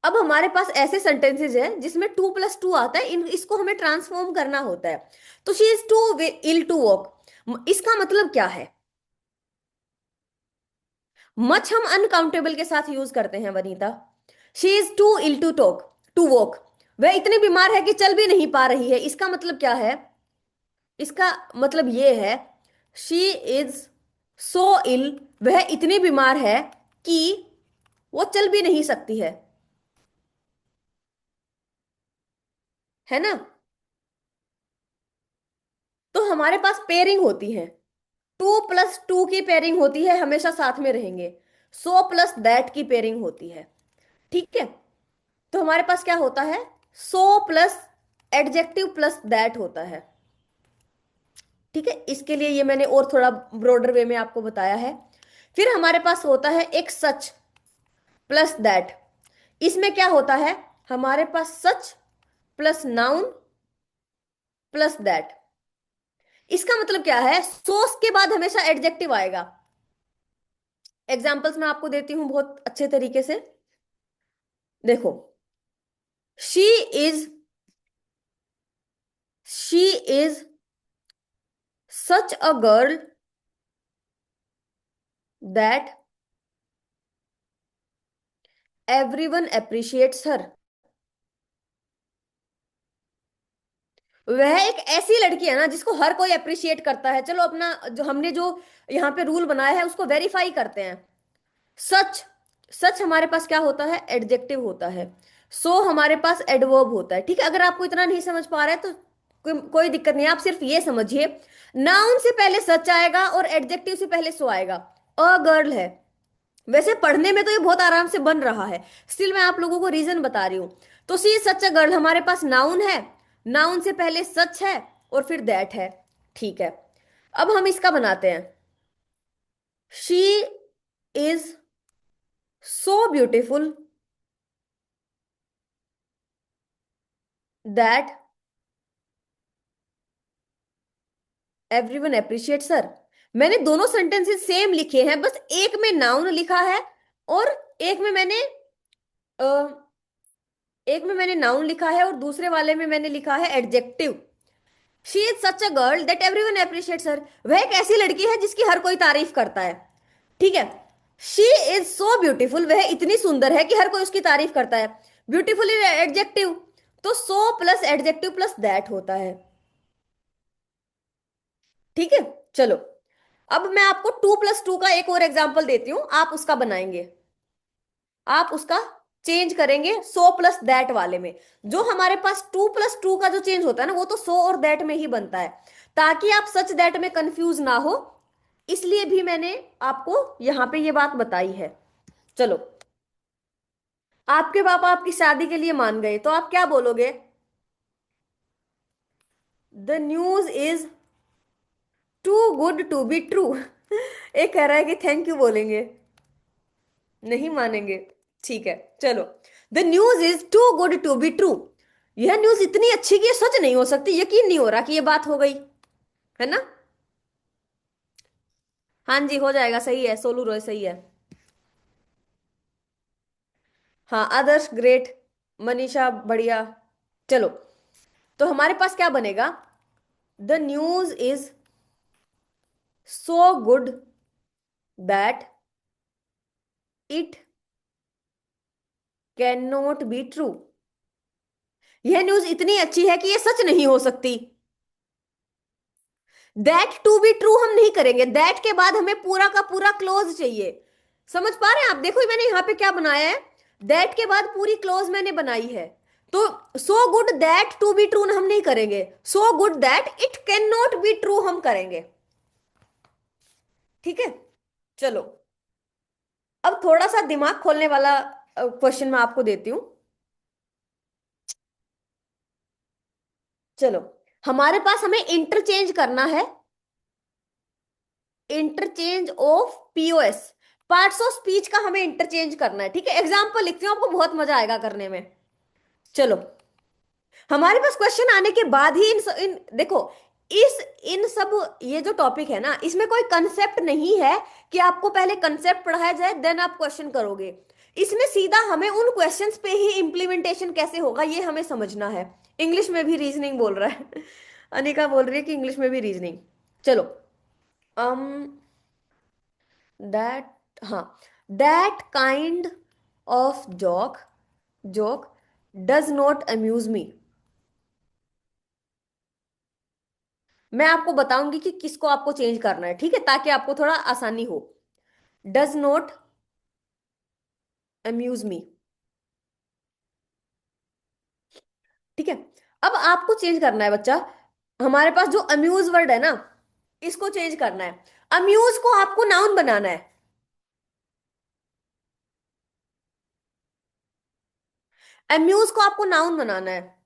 अब हमारे पास ऐसे सेंटेंसेस हैं जिसमें 2 + 2 आता है, इन इसको हमें ट्रांसफॉर्म करना होता है। तो she is too ill to walk, इसका मतलब क्या है? मच हम अनकाउंटेबल के साथ यूज करते हैं Vanita. She is too ill to talk, to walk, वह इतनी बीमार है कि चल भी नहीं पा रही है, इसका मतलब क्या है? इसका मतलब ये है, शी इज सो इल, वह इतनी बीमार है कि वो चल भी नहीं सकती है ना? तो हमारे पास पेयरिंग होती है, 2 + 2 की पेयरिंग होती है, हमेशा साथ में रहेंगे। सो प्लस दैट की पेयरिंग होती है। ठीक है, तो हमारे पास क्या होता है? So plus adjective plus that होता है। ठीक है, इसके लिए ये मैंने और थोड़ा ब्रॉडर वे में आपको बताया है। फिर हमारे पास होता है एक सच प्लस दैट। इसमें क्या होता है? हमारे पास सच प्लस नाउन प्लस दैट। इसका मतलब क्या है? सोस के बाद हमेशा एडजेक्टिव आएगा। एग्जाम्पल्स मैं आपको देती हूं बहुत अच्छे तरीके से। देखो, she is she is such a girl that everyone appreciates her. वह एक ऐसी लड़की है ना जिसको हर कोई अप्रिशिएट करता है। चलो, अपना जो हमने जो यहाँ पे रूल बनाया है उसको वेरीफाई करते हैं। सच, सच हमारे पास क्या होता है? एडजेक्टिव होता है। सो हमारे पास एडवर्ब होता है। ठीक है, अगर आपको इतना नहीं समझ पा रहा है तो कोई दिक्कत नहीं, आप सिर्फ ये समझिए, नाउन से पहले सच आएगा और एडजेक्टिव से पहले सो आएगा। अ गर्ल है, वैसे पढ़ने में तो ये बहुत आराम से बन रहा है, स्टिल मैं आप लोगों को रीजन बता रही हूं। तो सी सच अ गर्ल, हमारे पास नाउन है, नाउन से पहले सच है और फिर दैट है। ठीक है, अब हम इसका बनाते हैं। She is so beautiful that everyone appreciate sir. मैंने दोनों सेंटेंसेस सेम लिखे हैं, बस एक में नाउन लिखा है और एक में मैंने अ, एक में मैंने नाउन लिखा है और दूसरे वाले में मैंने लिखा है adjective. She is such a girl that everyone appreciates her, वह एक ऐसी लड़की है जिसकी हर कोई तारीफ करता है। ठीक है, शी इज सो ब्यूटीफुल, वह इतनी सुंदर है कि हर कोई उसकी तारीफ करता है। ब्यूटीफुल इज एडजेक्टिव, तो so plus adjective plus that होता है। ठीक है, चलो, अब मैं आपको 2 + 2 का एक और एग्जाम्पल देती हूं, आप उसका बनाएंगे। आप उसका चेंज करेंगे सो प्लस दैट वाले में। जो हमारे पास 2 + 2 का जो चेंज होता है ना, वो तो सो और दैट में ही बनता है, ताकि आप सच दैट में कंफ्यूज ना हो, इसलिए भी मैंने आपको यहां पे ये बात बताई है। चलो, आपके पापा आपकी शादी के लिए मान गए, तो आप क्या बोलोगे? The news is too good to be true. एक कह रहा है कि थैंक यू बोलेंगे, नहीं मानेंगे। ठीक है, चलो, the news is too good to be true. यह न्यूज इतनी अच्छी कि ये सच नहीं हो सकती, यकीन नहीं हो रहा कि ये बात हो गई, है ना? हाँ जी, हो जाएगा, सही है, सोलू रॉय सही है। हाँ, आदर्श ग्रेट। मनीषा बढ़िया। चलो, तो हमारे पास क्या बनेगा? The news is so good that it can not be true. यह न्यूज इतनी अच्छी है कि यह सच नहीं हो सकती। दैट टू बी ट्रू हम नहीं करेंगे, दैट के बाद हमें पूरा का पूरा क्लोज चाहिए। समझ पा रहे हैं आप? देखो मैंने यहां पे क्या बनाया है, दैट के बाद पूरी क्लोज मैंने बनाई है। तो so good that to be true हम नहीं करेंगे, so good that it can not be true हम करेंगे। ठीक है, चलो। अब थोड़ा सा दिमाग खोलने वाला क्वेश्चन मैं आपको देती हूं। चलो, हमारे पास हमें इंटरचेंज करना है, interchange of POS, parts of speech का हमें इंटरचेंज करना है। ठीक है, एग्जाम्पल लिखती हूँ, आपको बहुत मजा आएगा करने में। चलो, हमारे पास क्वेश्चन आने के बाद ही इन देखो, इस इन सब ये जो टॉपिक है ना, इसमें कोई कंसेप्ट नहीं है कि आपको पहले कंसेप्ट पढ़ाया जाए देन आप क्वेश्चन करोगे। इसमें सीधा हमें उन क्वेश्चंस पे ही इम्प्लीमेंटेशन कैसे होगा ये हमें समझना है। इंग्लिश में भी रीजनिंग बोल रहा है अनिका बोल रही है कि इंग्लिश में भी रीजनिंग। चलो, um दैट, हाँ, that kind of joke does not amuse me. मैं आपको बताऊंगी कि किसको आपको चेंज करना है, ठीक है, ताकि आपको थोड़ा आसानी हो। डज नॉट अम्यूज मी। ठीक है, अब आपको चेंज करना है बच्चा। हमारे पास जो अम्यूज वर्ड है ना, इसको चेंज करना है। अम्यूज को आपको नाउन बनाना है। अम्यूज को आपको नाउन बनाना है।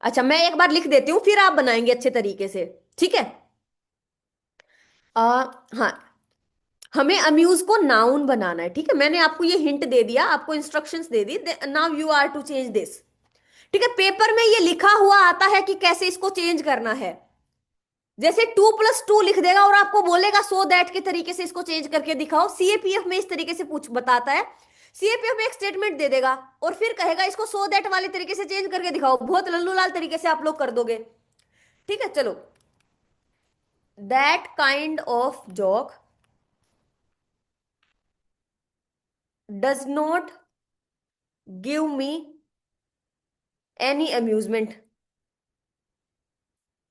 अच्छा, मैं एक बार लिख देती हूँ, फिर आप बनाएंगे अच्छे तरीके से। ठीक है, आ, हाँ, हमें अम्यूज को नाउन बनाना है। ठीक है, मैंने आपको ये हिंट दे दिया, आपको इंस्ट्रक्शंस दे दी। Now you are to change this. ठीक है, पेपर में ये लिखा हुआ आता है कि कैसे इसको चेंज करना है। जैसे 2+2 लिख देगा और आपको बोलेगा सो दैट के तरीके से इसको चेंज करके दिखाओ। सीएपीएफ में इस तरीके से पूछ बताता है। सीएपीएफ में एक स्टेटमेंट दे देगा और फिर कहेगा इसको सो दैट वाले तरीके से चेंज करके दिखाओ। बहुत लल्लू लाल तरीके से आप लोग कर दोगे। ठीक है, चलो। That kind of joke does not give me any amusement.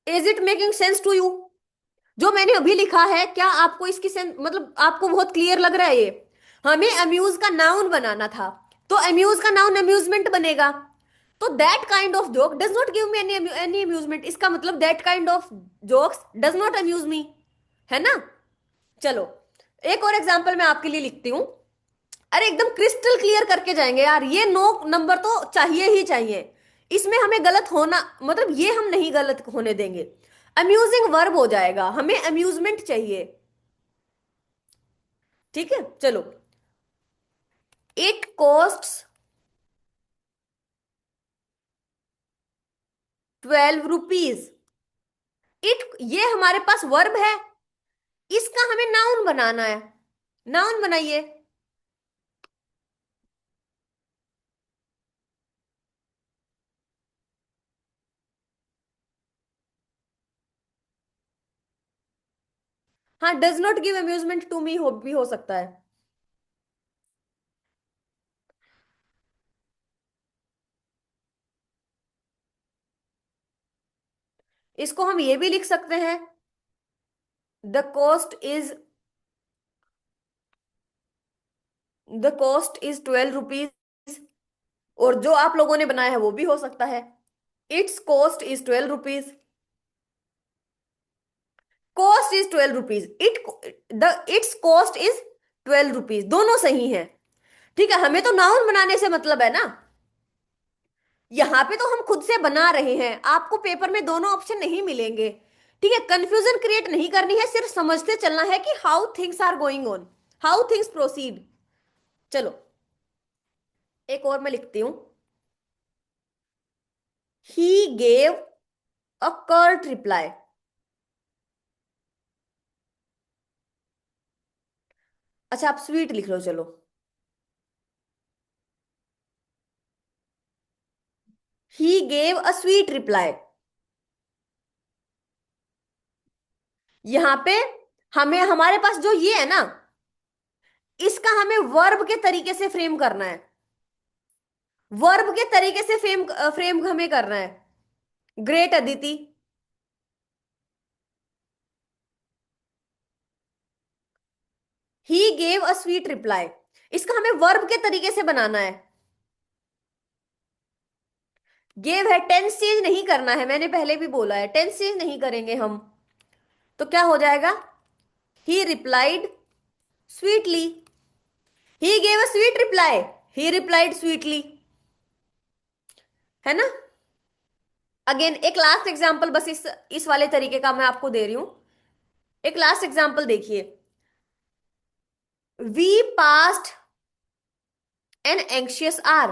Is it making sense to you? जो मैंने अभी लिखा है, क्या आपको इसकी सेंस, मतलब आपको बहुत क्लियर लग रहा है ये? हमें अम्यूज का नाउन बनाना था, तो अम्यूज का नाउन अम्यूजमेंट बनेगा। तो that kind of joke does not give me any any amusement, इसका मतलब that kind of jokes does not amuse me, है ना? चलो, एक और एग्जांपल मैं आपके लिए लिखती हूं। अरे एकदम क्रिस्टल क्लियर करके जाएंगे यार, ये 9 नंबर तो चाहिए ही चाहिए। इसमें हमें गलत होना, मतलब ये हम नहीं गलत होने देंगे। अम्यूजिंग वर्ब हो जाएगा, हमें अम्यूजमेंट चाहिए। ठीक है, चलो। It costs 12 rupees. इट, ये हमारे पास वर्ब है, इसका हमें नाउन बनाना है। नाउन बनाइए। हाँ, does not give amusement to me हो भी हो सकता है। इसको हम ये भी लिख सकते हैं, द कॉस्ट इज 12 रुपीज। और जो आप लोगों ने बनाया है वो भी हो सकता है, it's cost is 12 rupees. Cost is 12 rupees, it's cost is 12 rupees, दोनों सही है। ठीक है, हमें तो नाउन बनाने से मतलब है ना। यहां पे तो हम खुद से बना रहे हैं, आपको पेपर में दोनों ऑप्शन नहीं मिलेंगे। ठीक है, कंफ्यूजन क्रिएट नहीं करनी है, सिर्फ समझते चलना है कि how things are going on, how things proceed. चलो, एक और मैं लिखती हूं। He gave a curt reply. अच्छा आप स्वीट लिख लो चलो। He gave a sweet reply. यहाँ पे हमें हमारे पास जो ये है ना, इसका हमें वर्ब के तरीके से फ्रेम करना है। वर्ब के तरीके से फ्रेम फ्रेम हमें करना है। Great Aditi. He gave a sweet reply, इसका हमें वर्ब के तरीके से बनाना है। गेव है, टेंस चेंज नहीं करना है, मैंने पहले भी बोला है टेंस चेंज नहीं करेंगे हम। तो क्या हो जाएगा? ही replied sweetly. He gave a sweet reply, he replied sweetly. है ना? अगेन एक लास्ट एग्जांपल बस इस वाले तरीके का मैं आपको दे रही हूं। एक लास्ट एग्जांपल देखिए। We passed an anxious hour.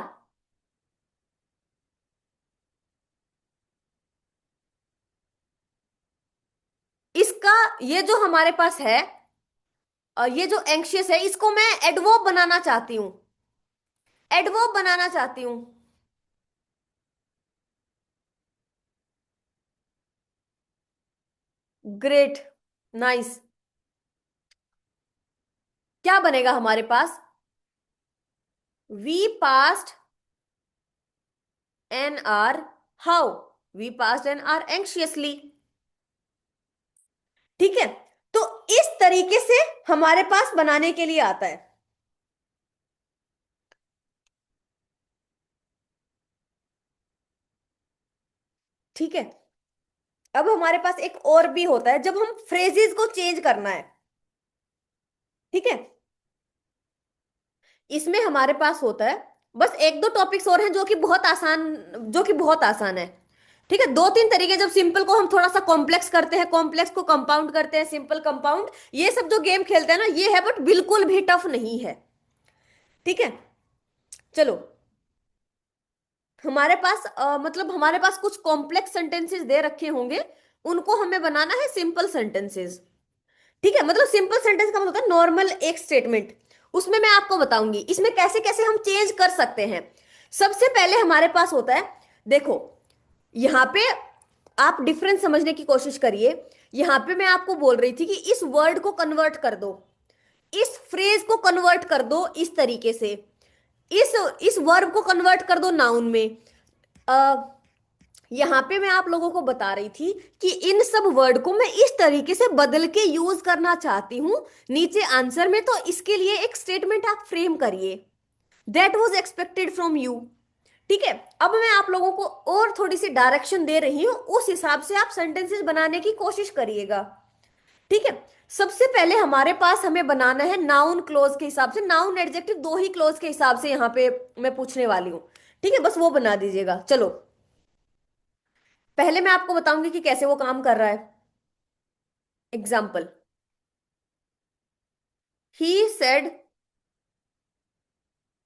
इसका ये जो हमारे पास है, ये जो एंशियस है इसको मैं एडवर्ब बनाना चाहती हूं। एडवर्ब बनाना चाहती हूं। Great, nice. क्या बनेगा हमारे पास? We passed an hour how. We passed an hour anxiously. ठीक है, तो इस तरीके से हमारे पास बनाने के लिए आता है। ठीक है, अब हमारे पास एक और भी होता है जब हम फ्रेजेस को चेंज करना है। ठीक है, इसमें हमारे पास होता है, बस एक दो टॉपिक्स और हैं जो कि बहुत आसान, जो कि बहुत आसान है। ठीक है, दो तीन तरीके, जब सिंपल को हम थोड़ा सा कॉम्प्लेक्स करते हैं, कॉम्प्लेक्स को कंपाउंड करते हैं, सिंपल कंपाउंड, ये सब जो गेम खेलते हैं ना, ये है बट बिल्कुल भी टफ नहीं है। ठीक है, चलो। हमारे पास मतलब हमारे पास कुछ कॉम्प्लेक्स सेंटेंसेस दे रखे होंगे, उनको हमें बनाना है सिंपल सेंटेंसेस। ठीक है, मतलब सिंपल सेंटेंस का मतलब होता है नॉर्मल एक स्टेटमेंट। उसमें मैं आपको बताऊंगी इसमें कैसे कैसे हम चेंज कर सकते हैं। सबसे पहले हमारे पास होता है, देखो, यहां पे आप डिफरेंस समझने की कोशिश करिए। यहां पे मैं आपको बोल रही थी कि इस वर्ड को कन्वर्ट कर दो, इस फ्रेज को कन्वर्ट कर दो इस तरीके से, इस इस वर्ब को कन्वर्ट कर दो नाउन में। आ, यहां पे मैं आप लोगों को बता रही थी कि इन सब वर्ड को मैं इस तरीके से बदल के यूज करना चाहती हूं नीचे आंसर में, तो इसके लिए एक स्टेटमेंट आप फ्रेम करिए। That was expected from you. ठीक है, अब मैं आप लोगों को और थोड़ी सी डायरेक्शन दे रही हूं, उस हिसाब से आप सेंटेंसेस बनाने की कोशिश करिएगा। ठीक है, सबसे पहले हमारे पास हमें बनाना है नाउन क्लोज के हिसाब से, नाउन एडजेक्टिव दो ही क्लोज के हिसाब से यहां पे मैं पूछने वाली हूं। ठीक है, बस वो बना दीजिएगा। चलो, पहले मैं आपको बताऊंगी कि कैसे वो काम कर रहा है। Example, he said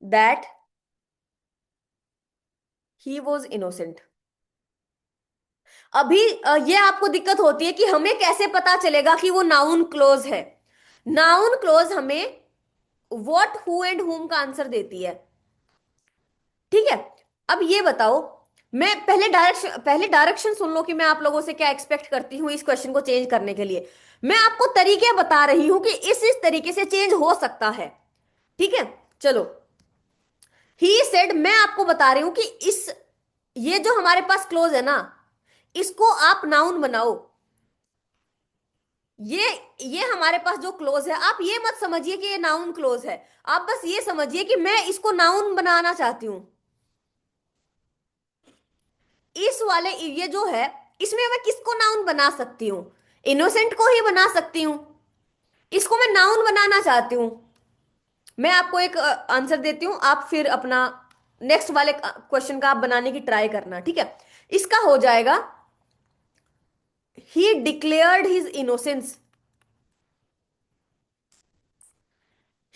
that he was innocent. अभी ये आपको दिक्कत होती है कि हमें कैसे पता चलेगा कि वो नाउन क्लोज है। नाउन क्लोज हमें व्हाट, हु एंड हुम का आंसर देती है। ठीक है, अब ये बताओ, मैं पहले डायरेक्शन सुन लो कि मैं आप लोगों से क्या एक्सपेक्ट करती हूँ इस क्वेश्चन को चेंज करने के लिए। मैं आपको तरीके बता रही हूं कि इस तरीके से चेंज हो सकता है। ठीक है, चलो। ही सेड, मैं आपको बता रही हूं कि इस, ये जो हमारे पास क्लोज है ना, इसको आप नाउन बनाओ। ये ये हमारे पास जो क्लोज है, आप ये मत समझिए कि ये नाउन क्लोज है। आप बस ये समझिए कि मैं इसको नाउन बनाना चाहती हूं। इस वाले ये जो है, इसमें मैं किसको नाउन बना सकती हूँ? इनोसेंट को ही बना सकती हूँ। इसको मैं नाउन बनाना चाहती हूँ। मैं आपको एक आंसर देती हूँ, आप फिर अपना नेक्स्ट वाले क्वेश्चन का आप बनाने की ट्राई करना। ठीक है, इसका हो जाएगा, he declared his innocence.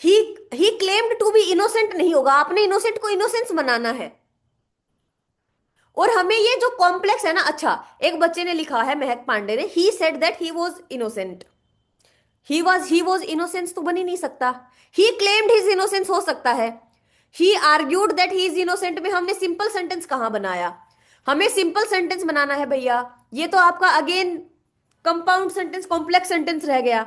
He he claimed to be innocent नहीं होगा, आपने इनोसेंट को इनोसेंस बनाना है। और हमें ये जो कॉम्प्लेक्स है ना, अच्छा, एक बच्चे ने लिखा है, महक पांडे ने, he said that he was innocent. He was innocence तो बन ही नहीं सकता। ही क्लेम्ड हिज इनोसेंस हो सकता है। He argued that he is innocent में हमने सिंपल सेंटेंस कहां बनाया? हमें सिंपल सेंटेंस बनाना है भैया। ये तो आपका again compound sentence, complex sentence रह गया।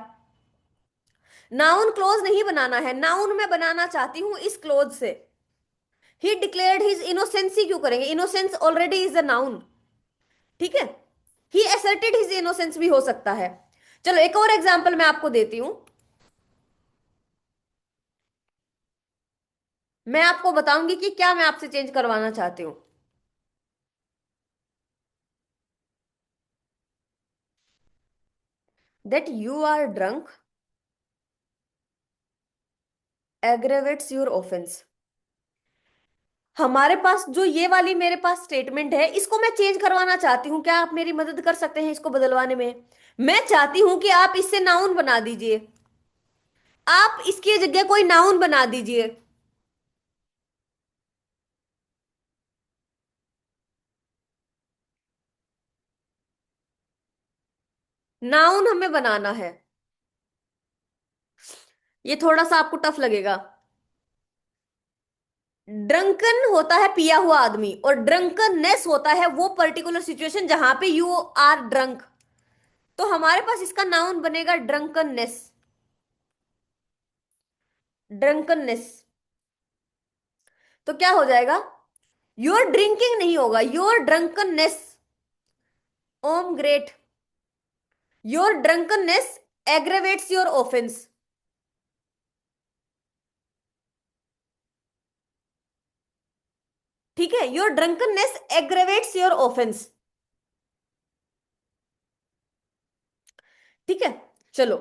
नाउन क्लोज नहीं बनाना है, नाउन में बनाना चाहती हूं इस क्लोज से। ही डिक्लेयर्ड हिज इनोसेंसी क्यों करेंगे? Innocence already is a noun. ठीक है। ही असर्टेड हिज इनोसेंस भी हो सकता है। चलो एक और एग्जांपल मैं आपको देती हूं। मैं आपको बताऊंगी कि क्या मैं आपसे चेंज करवाना चाहती हूँ। That you are drunk aggravates your offence. हमारे पास जो ये वाली मेरे पास स्टेटमेंट है, इसको मैं चेंज करवाना चाहती हूँ। क्या आप मेरी मदद कर सकते हैं इसको बदलवाने में? मैं चाहती हूं कि आप इससे नाउन बना दीजिए। आप इसकी जगह कोई नाउन बना दीजिए। नाउन हमें बनाना है। ये थोड़ा सा आपको टफ लगेगा। ड्रंकन होता है पिया हुआ आदमी, और ड्रंकननेस होता है वो पर्टिकुलर सिचुएशन जहां पे यू आर ड्रंक। तो हमारे पास इसका नाउन बनेगा ड्रंकननेस। ड्रंकननेस। तो क्या हो जाएगा? योर ड्रिंकिंग नहीं होगा, your drunkenness. Om great. Your drunkenness aggravates your offence. ठीक है, your drunkenness aggravates your offence. ठीक है। चलो,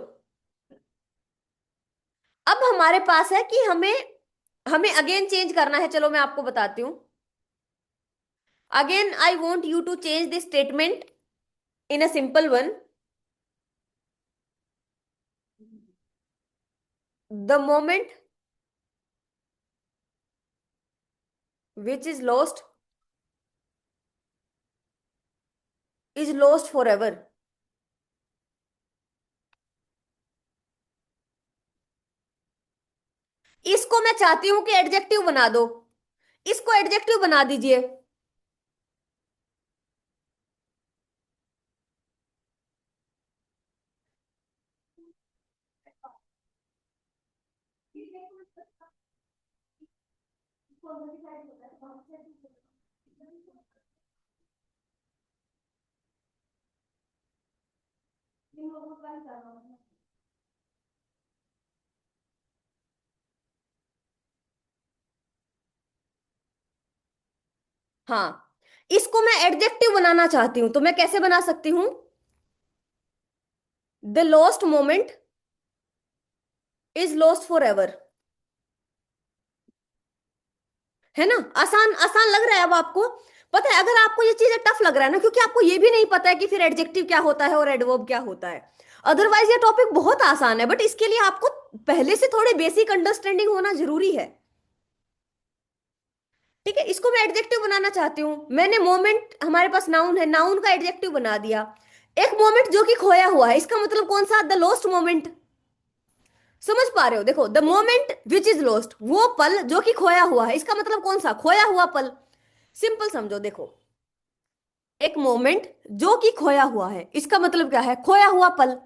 अब हमारे पास है कि हमें हमें अगेन चेंज करना है। चलो मैं आपको बताती हूं। Again I want you to change this statement in a simple one. The moment which is lost is lost for ever. इसको मैं चाहती हूं कि एडजेक्टिव बना दो। इसको एडजेक्टिव बना दीजिए। हाँ, इसको मैं एडजेक्टिव बनाना चाहती हूं, तो मैं कैसे बना सकती हूं? The lost moment is lost for ever. है ना? आसान आसान लग रहा है अब आपको? पता है, अगर आपको ये चीजें टफ लग रहा है ना, क्योंकि आपको ये भी नहीं पता है कि फिर एडजेक्टिव क्या होता है और एडवर्ब क्या होता है। अदरवाइज ये टॉपिक बहुत आसान है, बट इसके लिए आपको पहले से थोड़ी बेसिक अंडरस्टैंडिंग होना जरूरी है। ठीक है, इसको मैं एडजेक्टिव बनाना चाहती हूँ। मैंने मोमेंट, हमारे पास नाउन है, नाउन का एडजेक्टिव बना दिया। एक मोमेंट जो कि खोया हुआ है, इसका मतलब कौन सा? The lost moment. समझ पा रहे हो? देखो, the moment which is lost, वो पल जो कि खोया हुआ है, इसका मतलब कौन सा? खोया हुआ पल। सिंपल समझो, देखो, एक मोमेंट जो कि खोया हुआ है, इसका मतलब क्या है? खोया हुआ पल।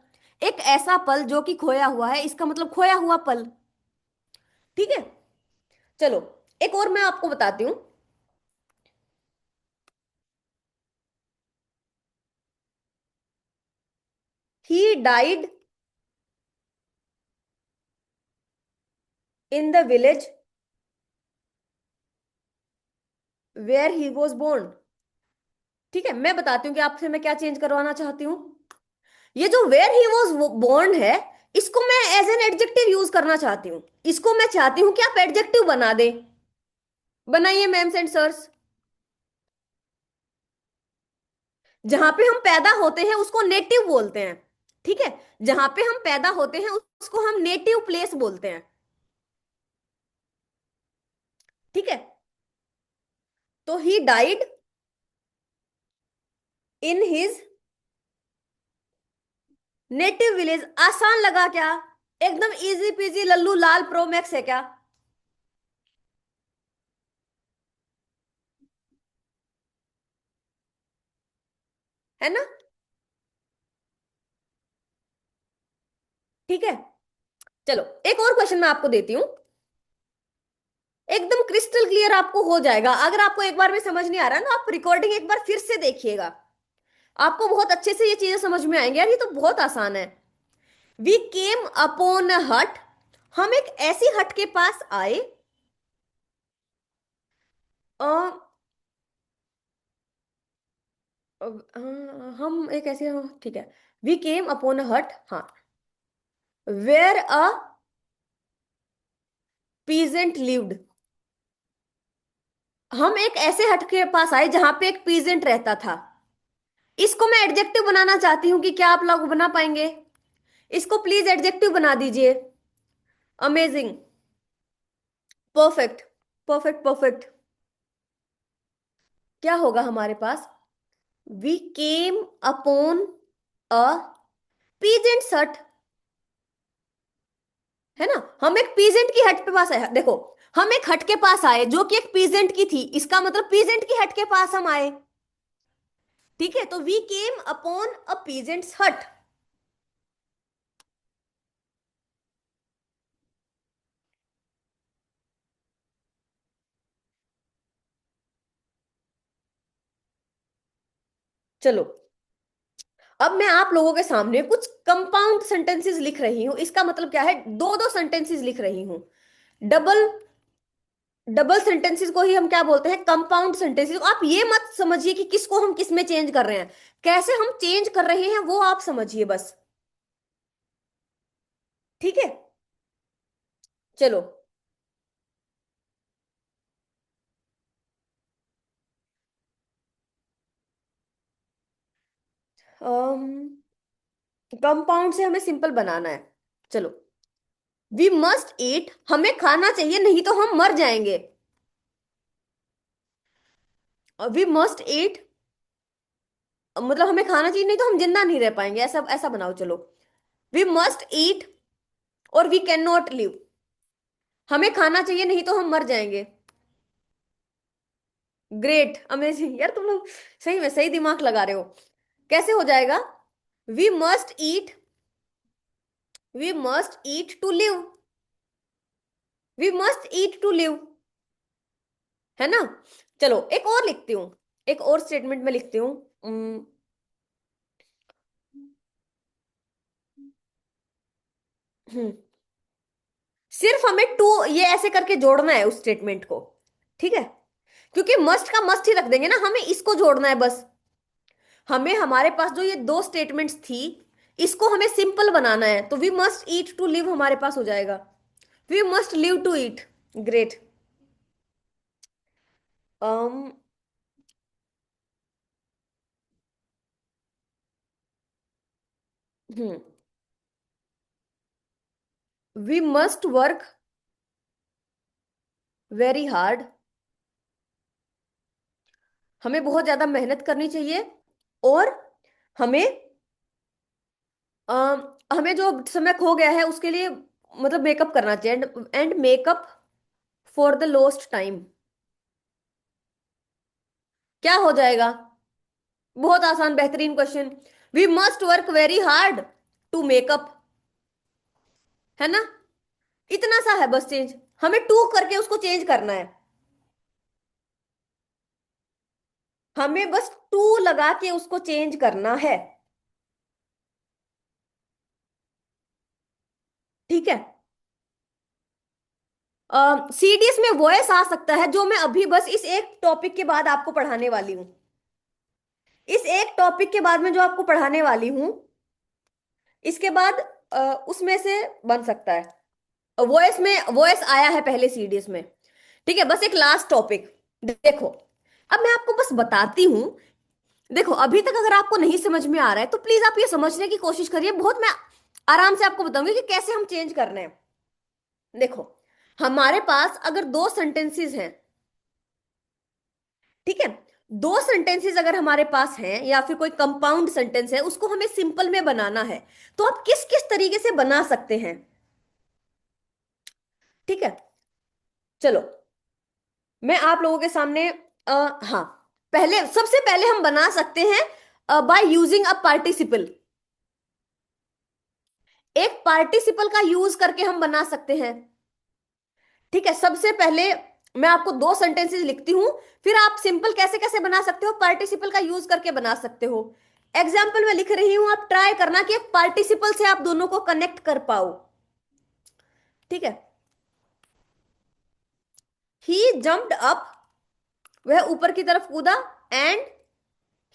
एक ऐसा पल जो कि खोया हुआ है, इसका मतलब खोया हुआ पल। ठीक है। चलो, एक और मैं आपको बताती हूं। He died in the village where he was born. ठीक है, मैं बताती हूँ कि आपसे मैं क्या चेंज करवाना चाहती हूँ। ये जो वेयर ही वॉज बोर्न है, इसको मैं एज एन एडजेक्टिव यूज करना चाहती हूँ। इसको मैं चाहती हूँ कि आप एडजेक्टिव बना दें। बनाइए मैम्स एंड सर्स। जहां पे हम पैदा होते हैं उसको नेटिव बोलते हैं। ठीक है, जहां पे हम पैदा होते हैं उसको हम नेटिव प्लेस बोलते हैं। ठीक है। तो ही died in his native village आसान लगा क्या? एकदम इजी पीजी लल्लू लाल प्रो मैक्स है क्या? है ना? ठीक है। चलो एक और क्वेश्चन मैं आपको देती हूँ। एकदम क्रिस्टल क्लियर आपको हो जाएगा, अगर आपको एक बार में समझ नहीं आ रहा ना, आप रिकॉर्डिंग एक बार फिर से देखिएगा, आपको बहुत अच्छे से ये चीजें समझ में आएंगी। यार ये तो बहुत आसान है। वी केम अपॉन अ हट, हम एक ऐसी हट के पास आए। अ, हम एक ऐसे, ठीक है, वी केम अपॉन अ हट, हाँ, वेयर अ पीजेंट लिव्ड। हम एक ऐसे हट के पास आए जहां पे एक पीजेंट रहता था। इसको मैं एडजेक्टिव बनाना चाहती हूँ कि क्या आप लोग बना पाएंगे? इसको प्लीज एडजेक्टिव बना दीजिए। अमेजिंग। परफेक्ट। Perfect perfect. क्या होगा हमारे पास? We came upon a peasant hut. है ना? हम एक पीजेंट की हट पे पास आए, देखो, हम एक हट के पास आए जो कि एक पीजेंट की थी, इसका मतलब पीजेंट की हट के पास हम आए। ठीक है, तो we came upon a peasant's hut. चलो, अब मैं आप लोगों के सामने कुछ कंपाउंड सेंटेंसेस लिख रही हूं, इसका मतलब क्या है, दो दो सेंटेंसेस लिख रही हूं। डबल डबल सेंटेंसेस को ही हम क्या बोलते हैं? Compound sentences. आप ये मत समझिए कि किसको हम किस में चेंज कर रहे हैं, कैसे हम चेंज कर रहे हैं वो आप समझिए बस। ठीक है। चलो, कंपाउंड से हमें सिंपल बनाना है। चलो, वी मस्ट ईट, हमें खाना चाहिए नहीं तो हम मर जाएंगे। वी मस्ट ईट मतलब हमें खाना चाहिए नहीं तो हम जिंदा नहीं रह पाएंगे, ऐसा ऐसा बनाओ। चलो, वी मस्ट ईट और वी कैन नॉट लिव, हमें खाना चाहिए नहीं तो हम मर जाएंगे। ग्रेट, अमेजिंग, यार तुम लोग सही में सही दिमाग लगा रहे हो। कैसे हो जाएगा? We must eat, we must eat to live, we must eat to live. है ना? चलो एक और लिखती हूँ, एक और स्टेटमेंट में लिखती हूँ। हम्म, सिर्फ हमें टू ये ऐसे करके जोड़ना है उस स्टेटमेंट को। ठीक है, क्योंकि मस्ट का मस्ट ही रख देंगे ना, हमें इसको जोड़ना है बस। हमें हमारे पास जो ये दो स्टेटमेंट्स थी, इसको हमें सिंपल बनाना है, तो we must eat to live हमारे पास हो जाएगा। We must live to eat. Great. um we must work very hard, हमें बहुत ज्यादा मेहनत करनी चाहिए, और हमें हमें जो समय खो गया है उसके लिए मतलब मेकअप करना चाहिए, and make up for the lost time. क्या हो जाएगा? बहुत आसान, बेहतरीन question. We must work very hard to make up. है ना? इतना सा है बस चेंज, हमें टू करके उसको चेंज करना है। हमें बस टू लगा के उसको चेंज करना है। ठीक है। सीडीएस में वॉइस आ सकता है, जो मैं अभी बस इस एक टॉपिक के बाद आपको पढ़ाने वाली हूँ। इस एक टॉपिक के बाद में जो आपको पढ़ाने वाली हूँ, इसके बाद उसमें से बन सकता है। वॉइस में वॉइस आया है पहले सीडीएस में। ठीक है, बस एक लास्ट टॉपिक। देखो, अब मैं आपको बस बताती हूँ। देखो, अभी तक अगर आपको नहीं समझ में आ रहा है तो प्लीज आप ये समझने की कोशिश करिए, बहुत मैं आराम से आपको बताऊंगी कि कैसे हम चेंज करने हैं। देखो, हमारे पास अगर दो सेंटेंसेस हैं, ठीक है, दो सेंटेंसेस अगर हमारे पास हैं या फिर कोई कंपाउंड सेंटेंस है, उसको हमें सिंपल में बनाना है, तो आप किस किस तरीके से बना सकते हैं? ठीक है, चलो मैं आप लोगों के सामने हाँ, पहले सबसे पहले हम बना सकते हैं बाय यूजिंग अ पार्टिसिपल। एक पार्टिसिपल का यूज करके हम बना सकते हैं। ठीक है, सबसे पहले मैं आपको दो सेंटेंसेस लिखती हूं, फिर आप सिंपल कैसे कैसे बना सकते हो, पार्टिसिपल का यूज करके बना सकते हो। एग्जाम्पल मैं लिख रही हूं, आप ट्राई करना कि एक पार्टिसिपल से आप दोनों को कनेक्ट कर पाओ। ठीक है, ही जम्प्ड अप, वह ऊपर की तरफ कूदा, एंड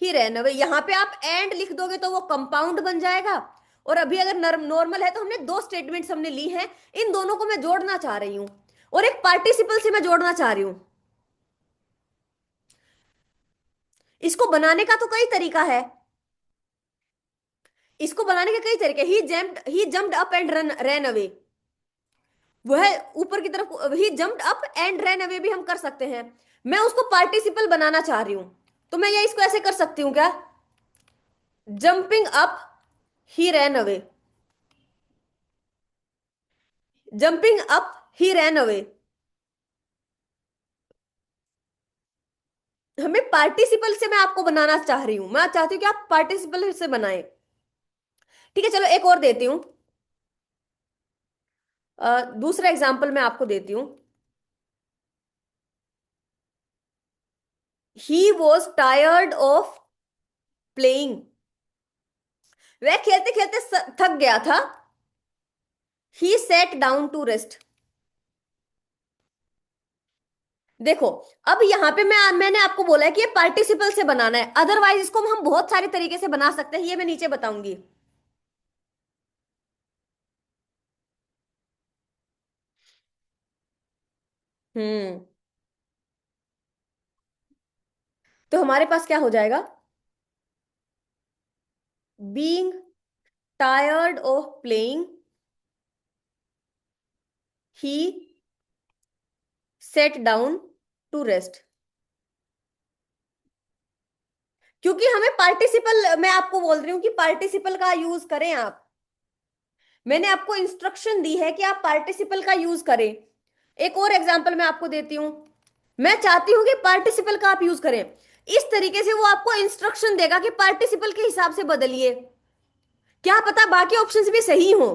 ही रैन अवे। यहां पे आप एंड लिख दोगे तो वो कंपाउंड बन जाएगा, और अभी अगर नॉर्मल है तो हमने दो स्टेटमेंट्स हमने ली हैं, इन दोनों को मैं जोड़ना चाह रही हूं, और एक पार्टिसिपल से मैं जोड़ना चाह रही हूं। इसको बनाने का तो कई तरीका है, इसको बनाने के कई तरीके। He jumped up and run ran away, वह ऊपर की तरफ, he jumped up and ran away भी हम कर सकते हैं। मैं उसको पार्टिसिपल बनाना चाह रही हूं, तो मैं ये इसको ऐसे कर सकती हूं क्या, जंपिंग अप ही रैन अवे, जंपिंग अप ही रैन अवे। हमें पार्टिसिपल से मैं आपको बनाना चाह रही हूं, मैं चाहती हूँ कि आप पार्टिसिपल से बनाएं। ठीक है, चलो एक और देती हूं, दूसरा एग्जाम्पल मैं आपको देती हूँ। He was tired of playing, वह खेलते खेलते थक गया था। ही सेट डाउन टू रेस्ट। देखो, अब यहां पे मैंने आपको बोला है कि ये पार्टिसिपल से बनाना है, अदरवाइज इसको हम बहुत सारे तरीके से बना सकते हैं, ये मैं नीचे बताऊंगी। हम्म, तो हमारे पास क्या हो जाएगा, being tired of playing, he sat down to rest. क्योंकि हमें पार्टिसिपल, मैं आपको बोल रही हूं कि पार्टिसिपल का यूज करें आप, मैंने आपको इंस्ट्रक्शन दी है कि आप पार्टिसिपल का यूज करें। एक और एग्जांपल मैं आपको देती हूं, मैं चाहती हूं कि पार्टिसिपल का आप यूज करें, इस तरीके से वो आपको इंस्ट्रक्शन देगा कि पार्टिसिपल के हिसाब से बदलिए, क्या पता बाकी ऑप्शंस भी सही हो।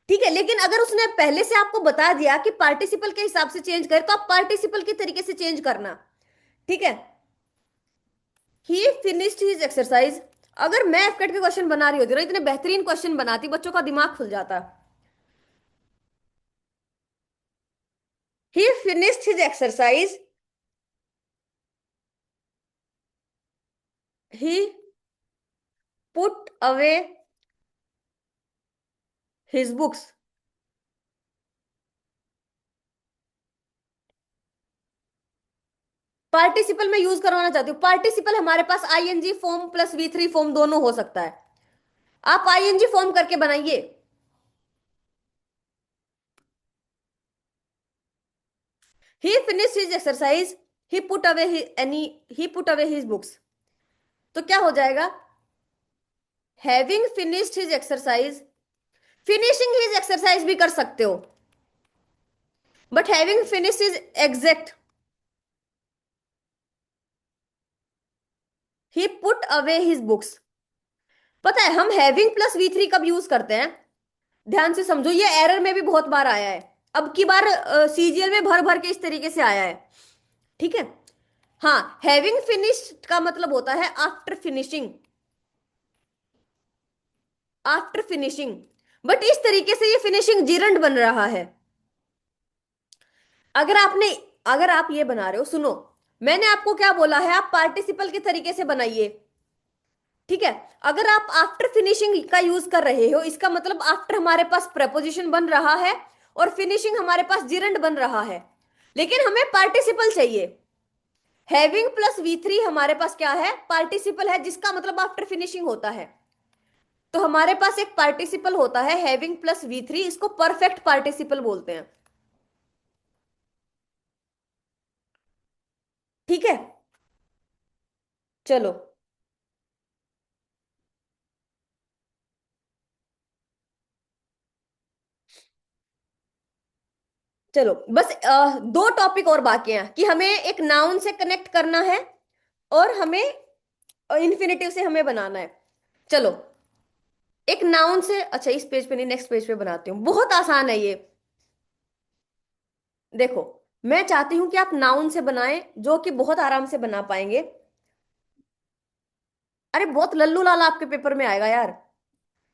ठीक है, लेकिन अगर उसने पहले से आपको बता दिया कि पार्टिसिपल के हिसाब से चेंज करे, तो आप पार्टिसिपल के तरीके से चेंज करना। ठीक है, ही फिनिश्ड हिज एक्सरसाइज। अगर मैं एफकेट के क्वेश्चन बना रही होती ना, इतने बेहतरीन क्वेश्चन बनाती, बच्चों का दिमाग खुल जाता। He finished his exercise, he put away his books. Participle में यूज करवाना चाहती हूँ, पार्टिसिपल हमारे पास ING form plus V3 form दोनों हो सकता है, आप आईएनजी फॉर्म करके बनाइए। He finish his exercise, he put away any he put away his books. तो क्या हो जाएगा, having finished his exercise, finishing his exercise भी कर सकते हो, but having finished is exact. He put away his books. पता है हम हैविंग प्लस V3 कब यूज करते हैं, ध्यान से समझो, ये एरर में भी बहुत बार आया है, अब की बार सीजीएल में भर भर के इस तरीके से आया है। ठीक है, हाँ, हैविंग फिनिश्ड का मतलब होता है after finishing, after finishing, but इस तरीके से ये फिनिशिंग जीरंड बन रहा है। अगर आपने, अगर आप ये बना रहे हो, सुनो, मैंने आपको क्या बोला है, आप पार्टिसिपल के तरीके से बनाइए। ठीक है, अगर आप आफ्टर फिनिशिंग का यूज कर रहे हो, इसका मतलब आफ्टर हमारे पास प्रपोजिशन बन रहा है और फिनिशिंग हमारे पास जिरंड बन रहा है, लेकिन हमें पार्टिसिपल चाहिए। हैविंग प्लस V3 हमारे पास क्या है, पार्टिसिपल है, जिसका मतलब आफ्टर फिनिशिंग होता है। तो हमारे पास एक पार्टिसिपल होता है हैविंग प्लस V3, इसको परफेक्ट पार्टिसिपल बोलते हैं। ठीक है, चलो। चलो बस दो टॉपिक और बाकी हैं कि हमें एक नाउन से कनेक्ट करना है और हमें इन्फिनेटिव से हमें बनाना है। चलो, एक नाउन से, अच्छा इस पेज पे नहीं, नेक्स्ट पेज पे बनाती हूँ, बहुत आसान है ये। देखो, मैं चाहती हूं कि आप नाउन से बनाएं जो कि बहुत आराम से बना पाएंगे। अरे बहुत लल्लू लाला आपके पेपर में आएगा यार।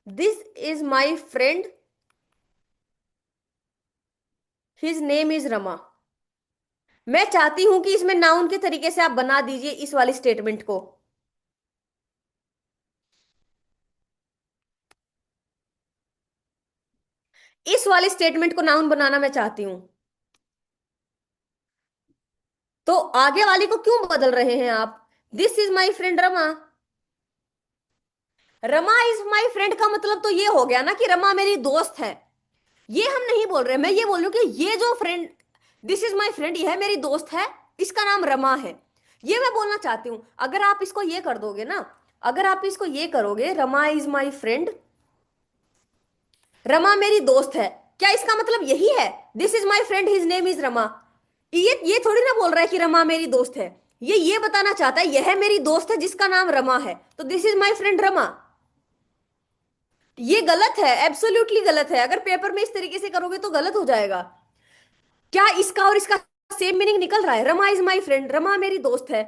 This is my friend, his name is Rama. मैं चाहती हूं कि इसमें नाउन के तरीके से आप बना दीजिए इस वाली स्टेटमेंट को। इस वाली स्टेटमेंट को नाउन बनाना मैं चाहती हूं। तो आगे वाली को क्यों बदल रहे हैं आप? This is my friend Rama. Rama is my friend का मतलब तो ये हो गया ना कि रमा मेरी दोस्त है। ये हम नहीं बोल रहे, मैं ये बोल रही हूँ कि ये जो friend, this is my friend, ये है मेरी दोस्त है, इसका नाम रमा है। ये मैं बोलना चाहती हूँ। अगर आप इसको ये कर दोगे ना, अगर आप इसको ये करोगे, Rama is my friend, Rama मेरी दोस्त है, क्या इसका मतलब यही है? This is my friend, his name is Rama. ये थोड़ी ना बोल रहा है कि रमा मेरी दोस्त है। ये बताना चाहता है यह मेरी दोस्त है जिसका नाम रमा है, तो this is my friend Rama. ये गलत है, एब्सोल्युटली गलत है। अगर पेपर में इस तरीके से करोगे तो गलत हो जाएगा। क्या इसका और इसका सेम मीनिंग निकल रहा है? Rama is my friend, Rama मेरी दोस्त है।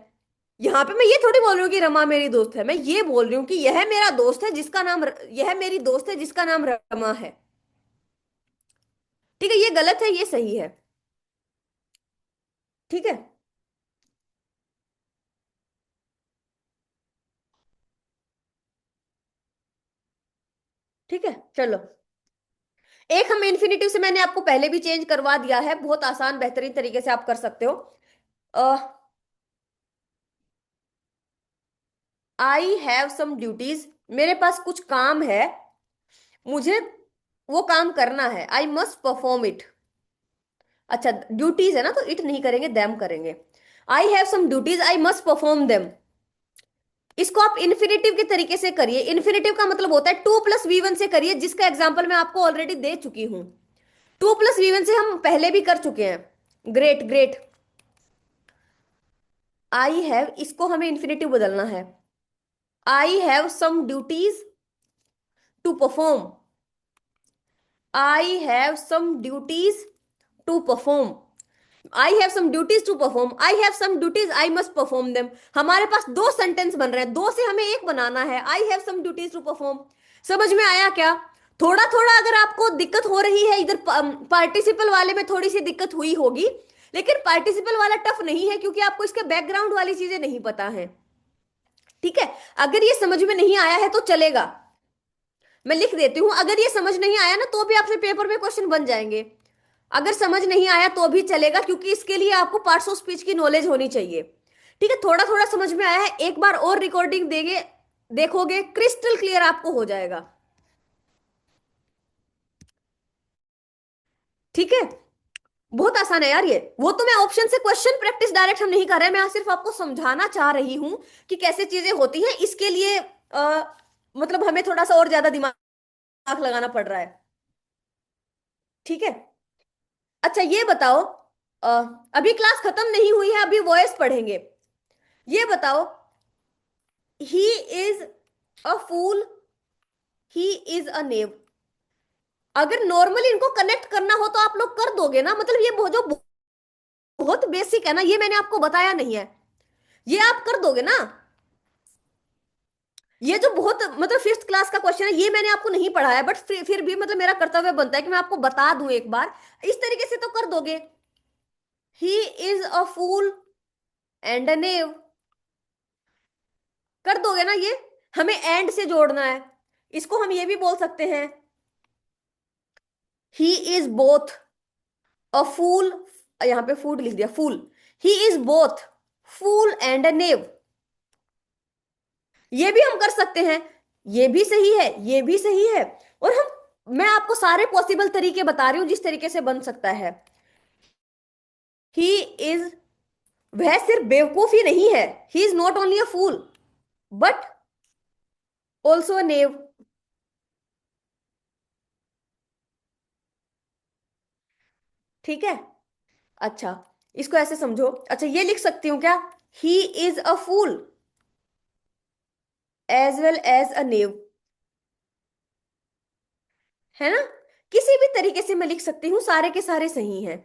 यहां पे मैं ये थोड़ी बोल रही हूँ कि रमा मेरी दोस्त है, मैं ये बोल रही हूँ कि यह मेरा दोस्त है जिसका नाम यह मेरी दोस्त है जिसका नाम रमा है। ठीक है, ये गलत है, ये सही है। ठीक है। ठीक है, चलो। एक हम इन्फिनेटिव से मैंने आपको पहले भी चेंज करवा दिया है, बहुत आसान बेहतरीन तरीके से आप कर सकते हो। आई हैव सम ड्यूटीज, मेरे पास कुछ काम है, मुझे वो काम करना है। I must perform it. अच्छा, ड्यूटीज है ना, तो इट नहीं करेंगे, देम करेंगे। I have some duties, I must perform them. इसको आप इन्फिनेटिव के तरीके से करिए। इन्फिनेटिव का मतलब होता है टू प्लस वी वन से करिए, जिसका एग्जाम्पल मैं आपको ऑलरेडी दे चुकी हूं। टू प्लस वी वन से हम पहले भी कर चुके हैं। Great great. आई हैव, इसको हमें इन्फिनेटिव बदलना है। I have some duties to perform. I have some duties to perform. I have some duties to perform, I have some duties, I must perform them. हमारे पास दो sentence बन रहे हैं, दो से हमें एक बनाना है। I have some duties to perform. समझ में आया क्या? थोड़ा थोड़ा अगर आपको दिक्कत हो रही है इधर, पार्टिसिपल वाले में थोड़ी सी दिक्कत हुई होगी, लेकिन पार्टिसिपल वाला टफ नहीं है क्योंकि आपको इसके बैकग्राउंड वाली चीजें नहीं पता है। ठीक है, अगर ये समझ में नहीं आया है तो चलेगा, मैं लिख देती हूं। अगर ये समझ नहीं आया ना तो भी आपसे पेपर में क्वेश्चन बन जाएंगे। अगर समझ नहीं आया तो भी चलेगा, क्योंकि इसके लिए आपको पार्ट्स ऑफ स्पीच की नॉलेज होनी चाहिए। ठीक है, थोड़ा थोड़ा समझ में आया है, एक बार और रिकॉर्डिंग देंगे, देखोगे क्रिस्टल क्लियर आपको हो जाएगा। ठीक है, बहुत आसान है यार ये। वो तो मैं ऑप्शन से क्वेश्चन प्रैक्टिस डायरेक्ट हम नहीं कर रहे हैं, मैं सिर्फ आपको समझाना चाह रही हूं कि कैसे चीजें होती हैं। इसके लिए मतलब हमें थोड़ा सा और ज्यादा दिमाग लगाना पड़ रहा है। ठीक है। अच्छा ये बताओ, अ, अभी क्लास खत्म नहीं हुई है, अभी वॉइस पढ़ेंगे। ये बताओ, ही is a fool, he is अ नेव। अगर नॉर्मली इनको कनेक्ट करना हो तो आप लोग कर दोगे ना, मतलब ये जो बहुत बेसिक है ना, ये मैंने आपको बताया नहीं है, ये आप कर दोगे ना। ये जो बहुत मतलब फिफ्थ क्लास का क्वेश्चन है, ये मैंने आपको नहीं पढ़ाया, बट फिर भी मतलब मेरा कर्तव्य बनता है कि मैं आपको बता दूं एक बार। इस तरीके से तो कर दोगे। ही is a fool and a नेव, कर दोगे ना ये। हमें एंड से जोड़ना है। इसको हम ये भी बोल सकते हैं, ही इज बोथ अ फूल, यहां पे फूड लिख दिया, fool. He is both fool and a knave, ये भी हम कर सकते हैं। ये भी सही है, ये भी सही है। और हम, मैं आपको सारे पॉसिबल तरीके बता रही हूं जिस तरीके से बन सकता है। ही इज वह सिर्फ बेवकूफ ही नहीं है, he is not only a fool but also a knave. ठीक है। अच्छा, इसको ऐसे समझो, अच्छा ये लिख सकती हूँ क्या, he is a fool as well as a knave, है ना। किसी भी तरीके से मैं लिख सकती हूँ, सारे के सारे सही हैं।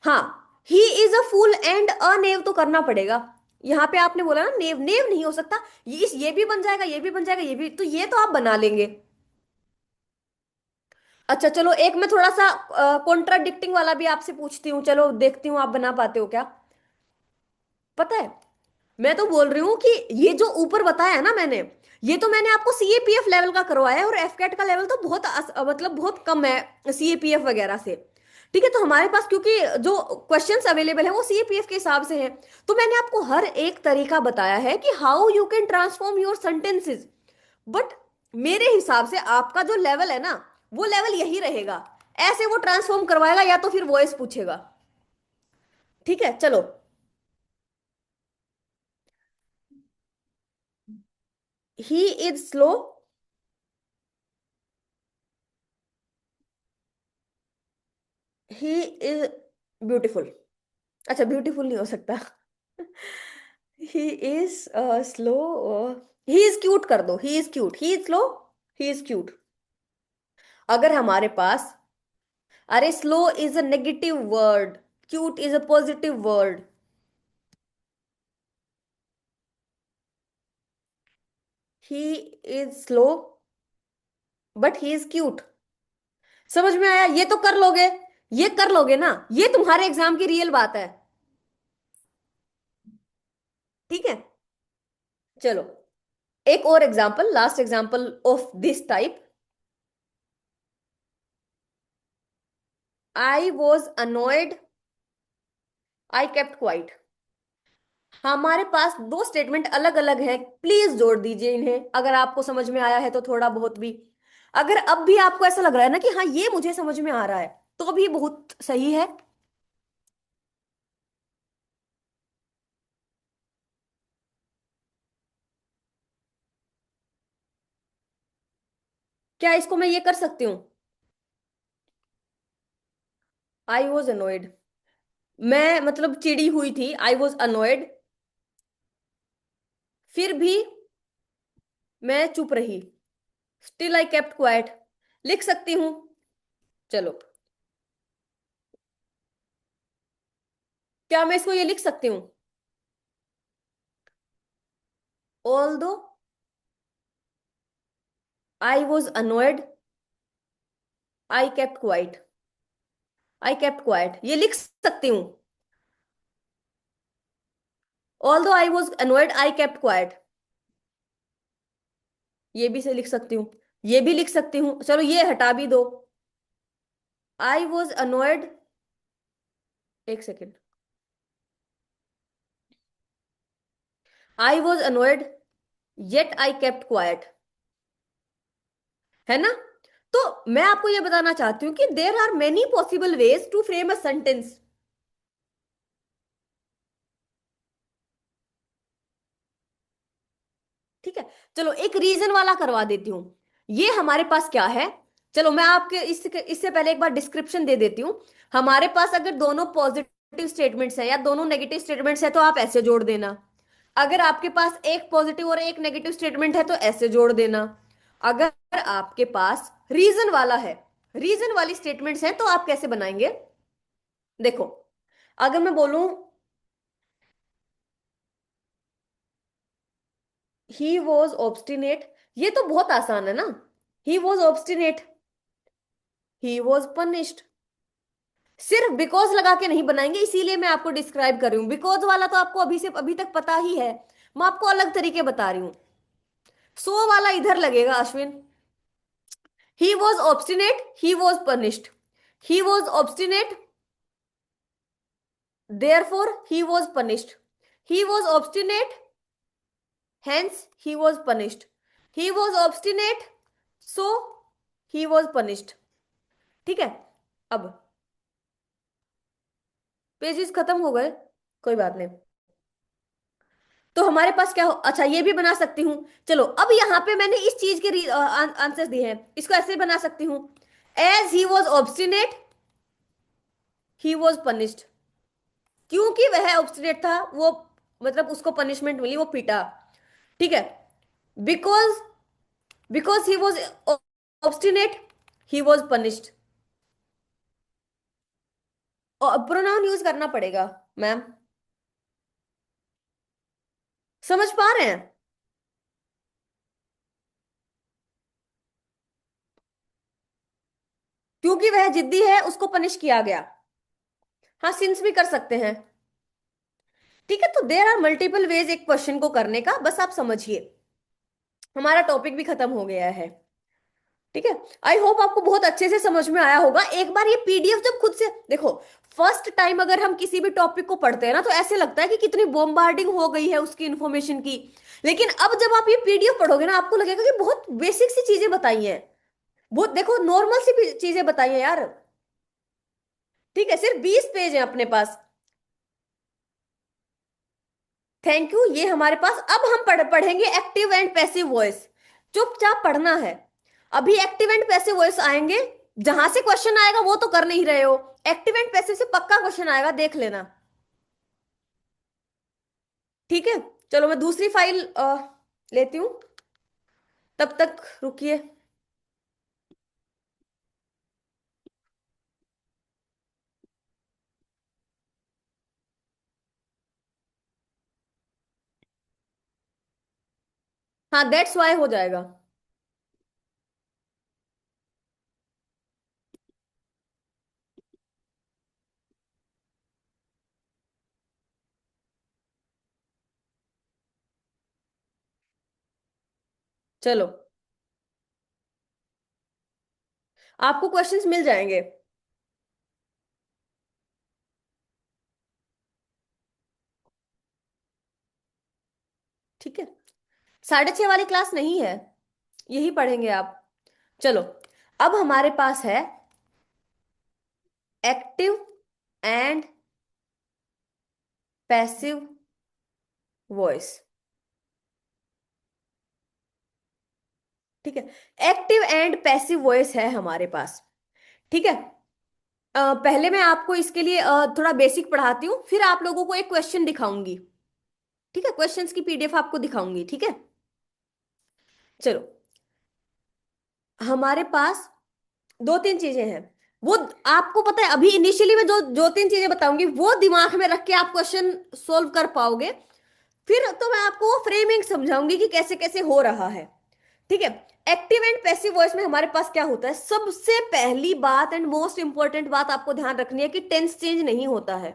हाँ, ही is a fool and a नेव तो करना पड़ेगा। यहाँ पे आपने बोला ना नेव, नेव नहीं हो सकता, ये भी बन जाएगा, ये भी बन जाएगा, ये भी, तो ये तो आप बना लेंगे। अच्छा चलो, एक मैं थोड़ा सा कॉन्ट्राडिक्टिंग वाला भी आपसे पूछती हूँ, चलो देखती हूँ आप बना पाते हो क्या। पता है, मैं तो बोल रही हूँ कि ये जो ऊपर बताया है ना मैंने, ये तो मैंने आपको सीएपीएफ लेवल का करवाया है, और एफकेट का लेवल तो बहुत मतलब बहुत कम है सीएपीएफ वगैरह से। ठीक है, तो हमारे पास क्योंकि जो क्वेश्चंस अवेलेबल है वो सीएपीएफ के हिसाब से है, तो मैंने आपको हर एक तरीका बताया है कि how you can transform your sentences. But मेरे हिसाब से आपका जो लेवल है ना, वो लेवल यही रहेगा, ऐसे वो ट्रांसफॉर्म करवाएगा या तो फिर वॉइस पूछेगा। ठीक है चलो। He is slow, he is beautiful. अच्छा ब्यूटीफुल नहीं हो सकता। He is slow, he is cute कर दो, he is cute, he is slow, he is cute. अगर हमारे पास, अरे slow is a negative word, cute is a positive word. He is slow but he is cute. समझ में आया, ये तो कर लोगे, ये कर लोगे ना, ये तुम्हारे एग्जाम की रियल बात है। ठीक है चलो, एक और example, last example of this type. I was अनोयड, I kept quite. हमारे पास दो स्टेटमेंट अलग अलग हैं, प्लीज जोड़ दीजिए इन्हें, अगर आपको समझ में आया है तो थोड़ा बहुत भी। अगर अब भी आपको ऐसा लग रहा है ना कि हाँ ये मुझे समझ में आ रहा है, तो भी बहुत सही है। क्या इसको मैं ये कर सकती हूँ, आई वॉज अनोयड, मैं मतलब चिड़ी हुई थी, आई वॉज अनोयड, फिर भी मैं चुप रही, स्टिल आई केप्ट क्वाइट, लिख सकती हूँ। चलो, क्या मैं इसको ये लिख सकती हूँ, ऑल दो I was अनोयड I kept quite, I kept quite, ये लिख सकती हूँ। ऑल दो I was अनोयड I kept quite, ये भी से लिख सकती हूँ, ये भी लिख सकती हूँ, चलो ये हटा भी दो। आई वॉज अनोयड, एक second, I was अनोयड yet I kept quite, है ना। तो मैं आपको ये बताना चाहती हूँ कि there are many possible ways to frame a sentence. ठीक है, चलो एक रीजन वाला करवा देती हूँ। ये हमारे पास क्या है, चलो मैं आपके इससे पहले एक बार डिस्क्रिप्शन दे देती हूँ। हमारे पास अगर दोनों पॉजिटिव स्टेटमेंट्स हैं या दोनों नेगेटिव स्टेटमेंट्स हैं तो आप ऐसे जोड़ देना। अगर आपके पास एक पॉजिटिव और एक नेगेटिव स्टेटमेंट है तो ऐसे जोड़ देना। अगर आपके पास रीजन वाला है, रीजन वाली स्टेटमेंट्स हैं तो आप कैसे बनाएंगे, देखो। अगर मैं बोलूं ही वॉज ऑब्स्टिनेट, ये तो बहुत आसान है ना, ही was obstinate, he was punished. सिर्फ बिकॉज लगा के नहीं बनाएंगे, इसीलिए मैं आपको डिस्क्राइब कर रही हूँ, बिकॉज वाला तो आपको अभी से अभी तक पता ही है, मैं आपको अलग तरीके बता रही हूँ। सो वाला इधर लगेगा अश्विन, ही was obstinate he was punished, he was obstinate therefore he was punished, he was obstinate hence he was punished, he was obstinate so he was punished। ठीक है, अब पेजेस खत्म हो गए, कोई बात नहीं। तो हमारे पास क्या हो, अच्छा ये भी बना सकती हूँ। चलो अब यहाँ पे मैंने इस चीज के आंसर दिए हैं, इसको ऐसे बना सकती हूँ। As he was obstinate he was punished. क्योंकि वह ऑब्स्टिनेट था, वो मतलब उसको पनिशमेंट मिली, वो पीटा। ठीक है। Because because he was obstinate he was punished. Pronoun use करना पड़ेगा मैम। समझ पा रहे हैं? क्योंकि वह जिद्दी है उसको पनिश किया गया। हाँ, सिंस भी कर सकते हैं। ठीक है, तो देर आर मल्टीपल वेज एक क्वेश्चन को करने का, बस आप समझिए। हमारा टॉपिक भी खत्म हो गया है। ठीक है। आई होप आपको बहुत अच्छे से समझ में आया होगा। एक बार ये पीडीएफ जब खुद से देखो, फर्स्ट टाइम अगर हम किसी भी टॉपिक को पढ़ते हैं ना, तो ऐसे लगता है कि कितनी बॉम्बार्डिंग हो गई है उसकी इन्फॉर्मेशन की। लेकिन अब जब आप ये पीडीएफ पढ़ोगे ना, आपको लगेगा कि बहुत बेसिक सी चीजें बताई हैं। बहुत देखो, नॉर्मल सी भी चीजें बताई हैं यार। ठीक है, सिर्फ 20 पेज है अपने पास। Thank you. ये हमारे पास अब हम पढ़ेंगे एक्टिव एंड पैसिव वॉइस। चुपचाप पढ़ना है। अभी एक्टिव एंड पैसिव वॉइस आएंगे। जहां से क्वेश्चन आएगा वो तो कर नहीं रहे हो। एक्टिव एंड पैसिव से पक्का क्वेश्चन आएगा, देख लेना। ठीक है। चलो मैं दूसरी फाइल लेती हूँ, तब तक रुकिए। हाँ, दैट्स वाई हो जाएगा। चलो, आपको क्वेश्चंस मिल जाएंगे। ठीक है। 6:30 वाली क्लास नहीं है, यही पढ़ेंगे आप। चलो, अब हमारे पास है एक्टिव एंड पैसिव वॉइस। ठीक है। एक्टिव एंड पैसिव वॉइस है हमारे पास। ठीक है। पहले मैं आपको इसके लिए थोड़ा बेसिक पढ़ाती हूँ, फिर आप लोगों को एक क्वेश्चन दिखाऊंगी। ठीक है, क्वेश्चंस की पीडीएफ आपको दिखाऊंगी। ठीक है। चलो, हमारे पास दो तीन चीजें हैं। वो आपको पता है, अभी इनिशियली मैं जो दो तीन चीजें बताऊंगी वो दिमाग में रख के आप क्वेश्चन सोल्व कर पाओगे। फिर तो मैं आपको वो फ्रेमिंग समझाऊंगी कि कैसे कैसे हो रहा है। ठीक है। एक्टिव एंड पैसिव वॉइस में हमारे पास क्या होता है, सबसे पहली बात एंड मोस्ट इंपॉर्टेंट बात आपको ध्यान रखनी है कि टेंस चेंज नहीं होता है।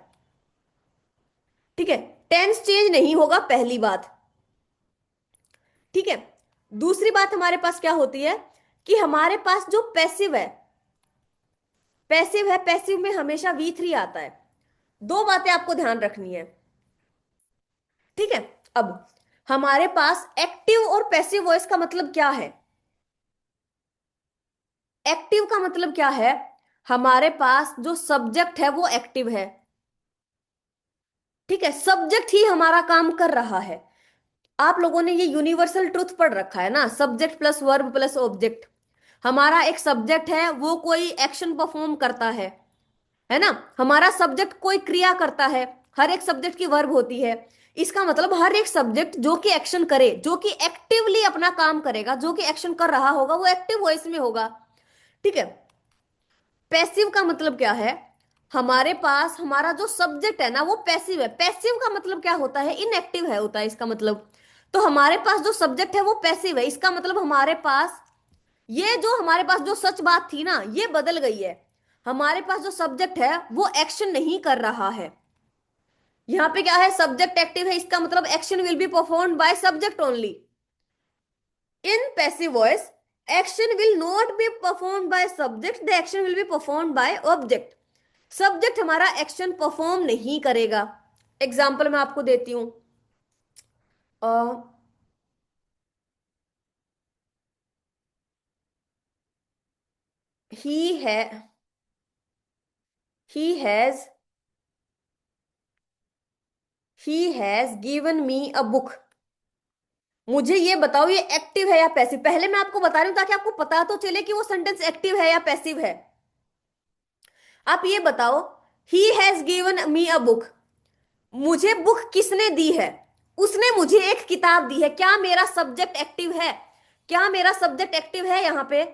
ठीक है। टेंस चेंज नहीं होगा, पहली बात। ठीक है। दूसरी बात हमारे पास क्या होती है कि हमारे पास जो पैसिव है, पैसिव में हमेशा V3 आता है। दो बातें आपको ध्यान रखनी है। ठीक है। अब हमारे पास एक्टिव और पैसिव वॉइस का मतलब क्या है। एक्टिव का मतलब क्या है, हमारे पास जो सब्जेक्ट है वो एक्टिव है। ठीक है, सब्जेक्ट ही हमारा काम कर रहा है। आप लोगों ने ये यूनिवर्सल ट्रुथ पढ़ रखा है ना, subject plus verb plus object. हमारा एक सब्जेक्ट है, वो कोई एक्शन परफॉर्म करता है ना। हमारा सब्जेक्ट कोई क्रिया करता है। हर एक सब्जेक्ट की वर्ब होती है। इसका मतलब हर एक सब्जेक्ट जो कि एक्शन करे, जो कि एक्टिवली अपना काम करेगा, जो कि एक्शन कर रहा होगा, वो एक्टिव वॉइस में होगा। ठीक है। पैसिव का मतलब क्या है, हमारे पास हमारा जो सब्जेक्ट है ना वो पैसिव है। पैसिव का मतलब क्या होता है, इनएक्टिव है होता है इसका मतलब। तो हमारे पास जो सब्जेक्ट है वो पैसिव है, इसका मतलब हमारे पास ये जो हमारे पास जो सच बात थी ना, ये बदल गई है। हमारे पास जो सब्जेक्ट है वो एक्शन नहीं कर रहा है। यहां पे क्या है, सब्जेक्ट एक्टिव है, इसका मतलब action will be performed by subject only. In passive voice, action will not be performed by subject, the action will be performed by object. Subject हमारा एक्शन परफॉर्म नहीं करेगा। एग्जाम्पल मैं आपको देती हूं। ही है he has he has given me a book. मुझे ये बताओ, ये एक्टिव है या पैसिव? पहले मैं आपको बता रही हूं ताकि आपको पता तो चले कि वो सेंटेंस एक्टिव है या पैसिव है। आप ये बताओ, he has given me a book, मुझे बुक किसने दी है? उसने मुझे एक किताब दी है। क्या मेरा सब्जेक्ट एक्टिव है? क्या मेरा सब्जेक्ट एक्टिव है यहां पे?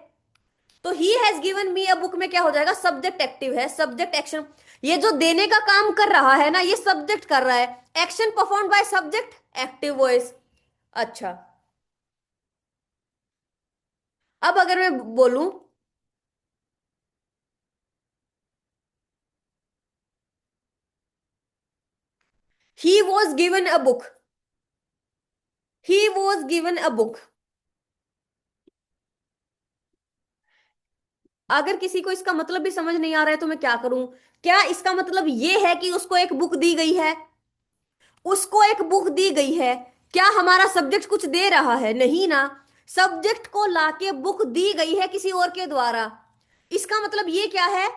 तो he has given me a book में क्या हो जाएगा? सब्जेक्ट एक्टिव है, सब्जेक्ट एक्शन। ये जो देने का काम कर रहा है ना, ये सब्जेक्ट कर रहा है। Action performed by subject, active voice. अच्छा, अब अगर मैं बोलूं, he was given a book, he was given a book. अगर किसी को इसका मतलब भी समझ नहीं आ रहा है तो मैं क्या करूं? क्या इसका मतलब ये है कि उसको एक बुक दी गई है? उसको एक बुक दी गई है। क्या हमारा सब्जेक्ट कुछ दे रहा है? नहीं ना। सब्जेक्ट को लाके बुक दी गई है किसी और के द्वारा। इसका मतलब ये क्या है?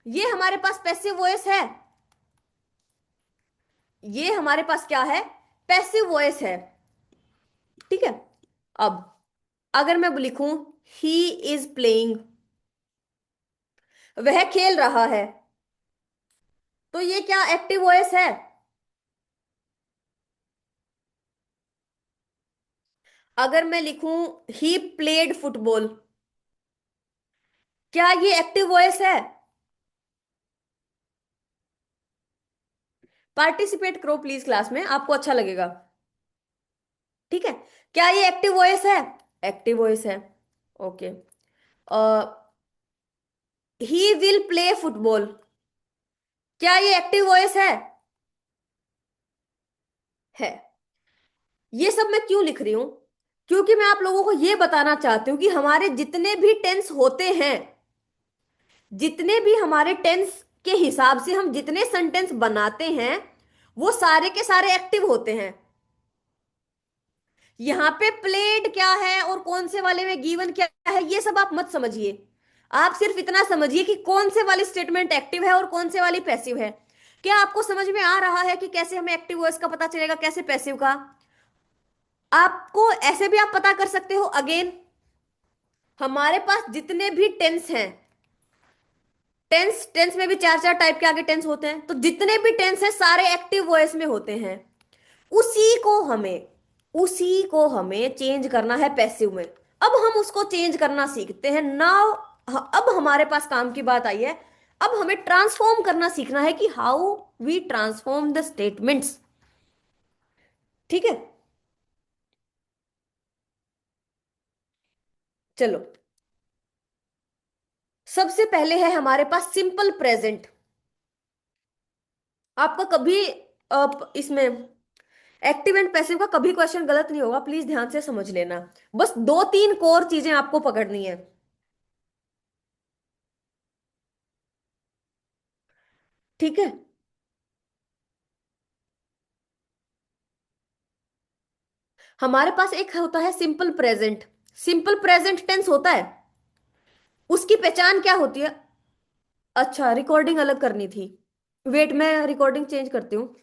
ये हमारे पास पैसिव वॉइस है। ये हमारे पास क्या है? पैसिव वॉइस है। ठीक है। अब अगर मैं लिखूं, ही इज प्लेइंग, वह खेल रहा है, तो ये क्या एक्टिव वॉइस है? अगर मैं लिखूं, ही प्लेड फुटबॉल, क्या ये एक्टिव वॉइस है? पार्टिसिपेट करो प्लीज क्लास में, आपको अच्छा लगेगा। ठीक है। क्या ये एक्टिव वॉइस है? एक्टिव वॉइस है। Okay. He will play football, क्या ये एक्टिव वॉइस है? ये सब मैं क्यों लिख रही हूं? क्योंकि मैं आप लोगों को ये बताना चाहती हूँ कि हमारे जितने भी टेंस होते हैं, जितने भी हमारे टेंस के हिसाब से हम जितने सेंटेंस बनाते हैं, वो सारे के सारे एक्टिव होते हैं। यहां पे प्लेड क्या है और कौन से वाले में गिवन क्या है, ये सब आप मत समझिए। आप सिर्फ इतना समझिए कि कौन से वाली स्टेटमेंट एक्टिव है और कौन से वाली पैसिव है। क्या आपको समझ में आ रहा है कि कैसे हमें एक्टिव वॉइस का पता चलेगा, कैसे पैसिव का? आपको ऐसे भी आप पता कर सकते हो। अगेन, हमारे पास जितने भी टेंस हैं, टेंस टेंस में भी चार चार टाइप के आगे टेंस होते हैं, तो जितने भी टेंस हैं सारे एक्टिव वॉइस में होते हैं। उसी को हमें उसी को हमें चेंज करना है पैसिव में। अब हम उसको चेंज करना सीखते हैं नाउ। अब हमारे पास काम की बात आई है। अब हमें ट्रांसफॉर्म करना सीखना है कि how we transform the statements. ठीक है। चलो, सबसे पहले है हमारे पास सिंपल प्रेजेंट। आपका कभी इसमें एक्टिव एंड पैसिव का कभी क्वेश्चन गलत नहीं होगा, प्लीज ध्यान से समझ लेना। बस दो तीन कोर चीजें आपको पकड़नी है। ठीक है। हमारे पास एक होता है simple present. Simple present tense होता है। उसकी पहचान क्या होती है? अच्छा, रिकॉर्डिंग अलग करनी थी। वेट, मैं रिकॉर्डिंग चेंज करती हूँ।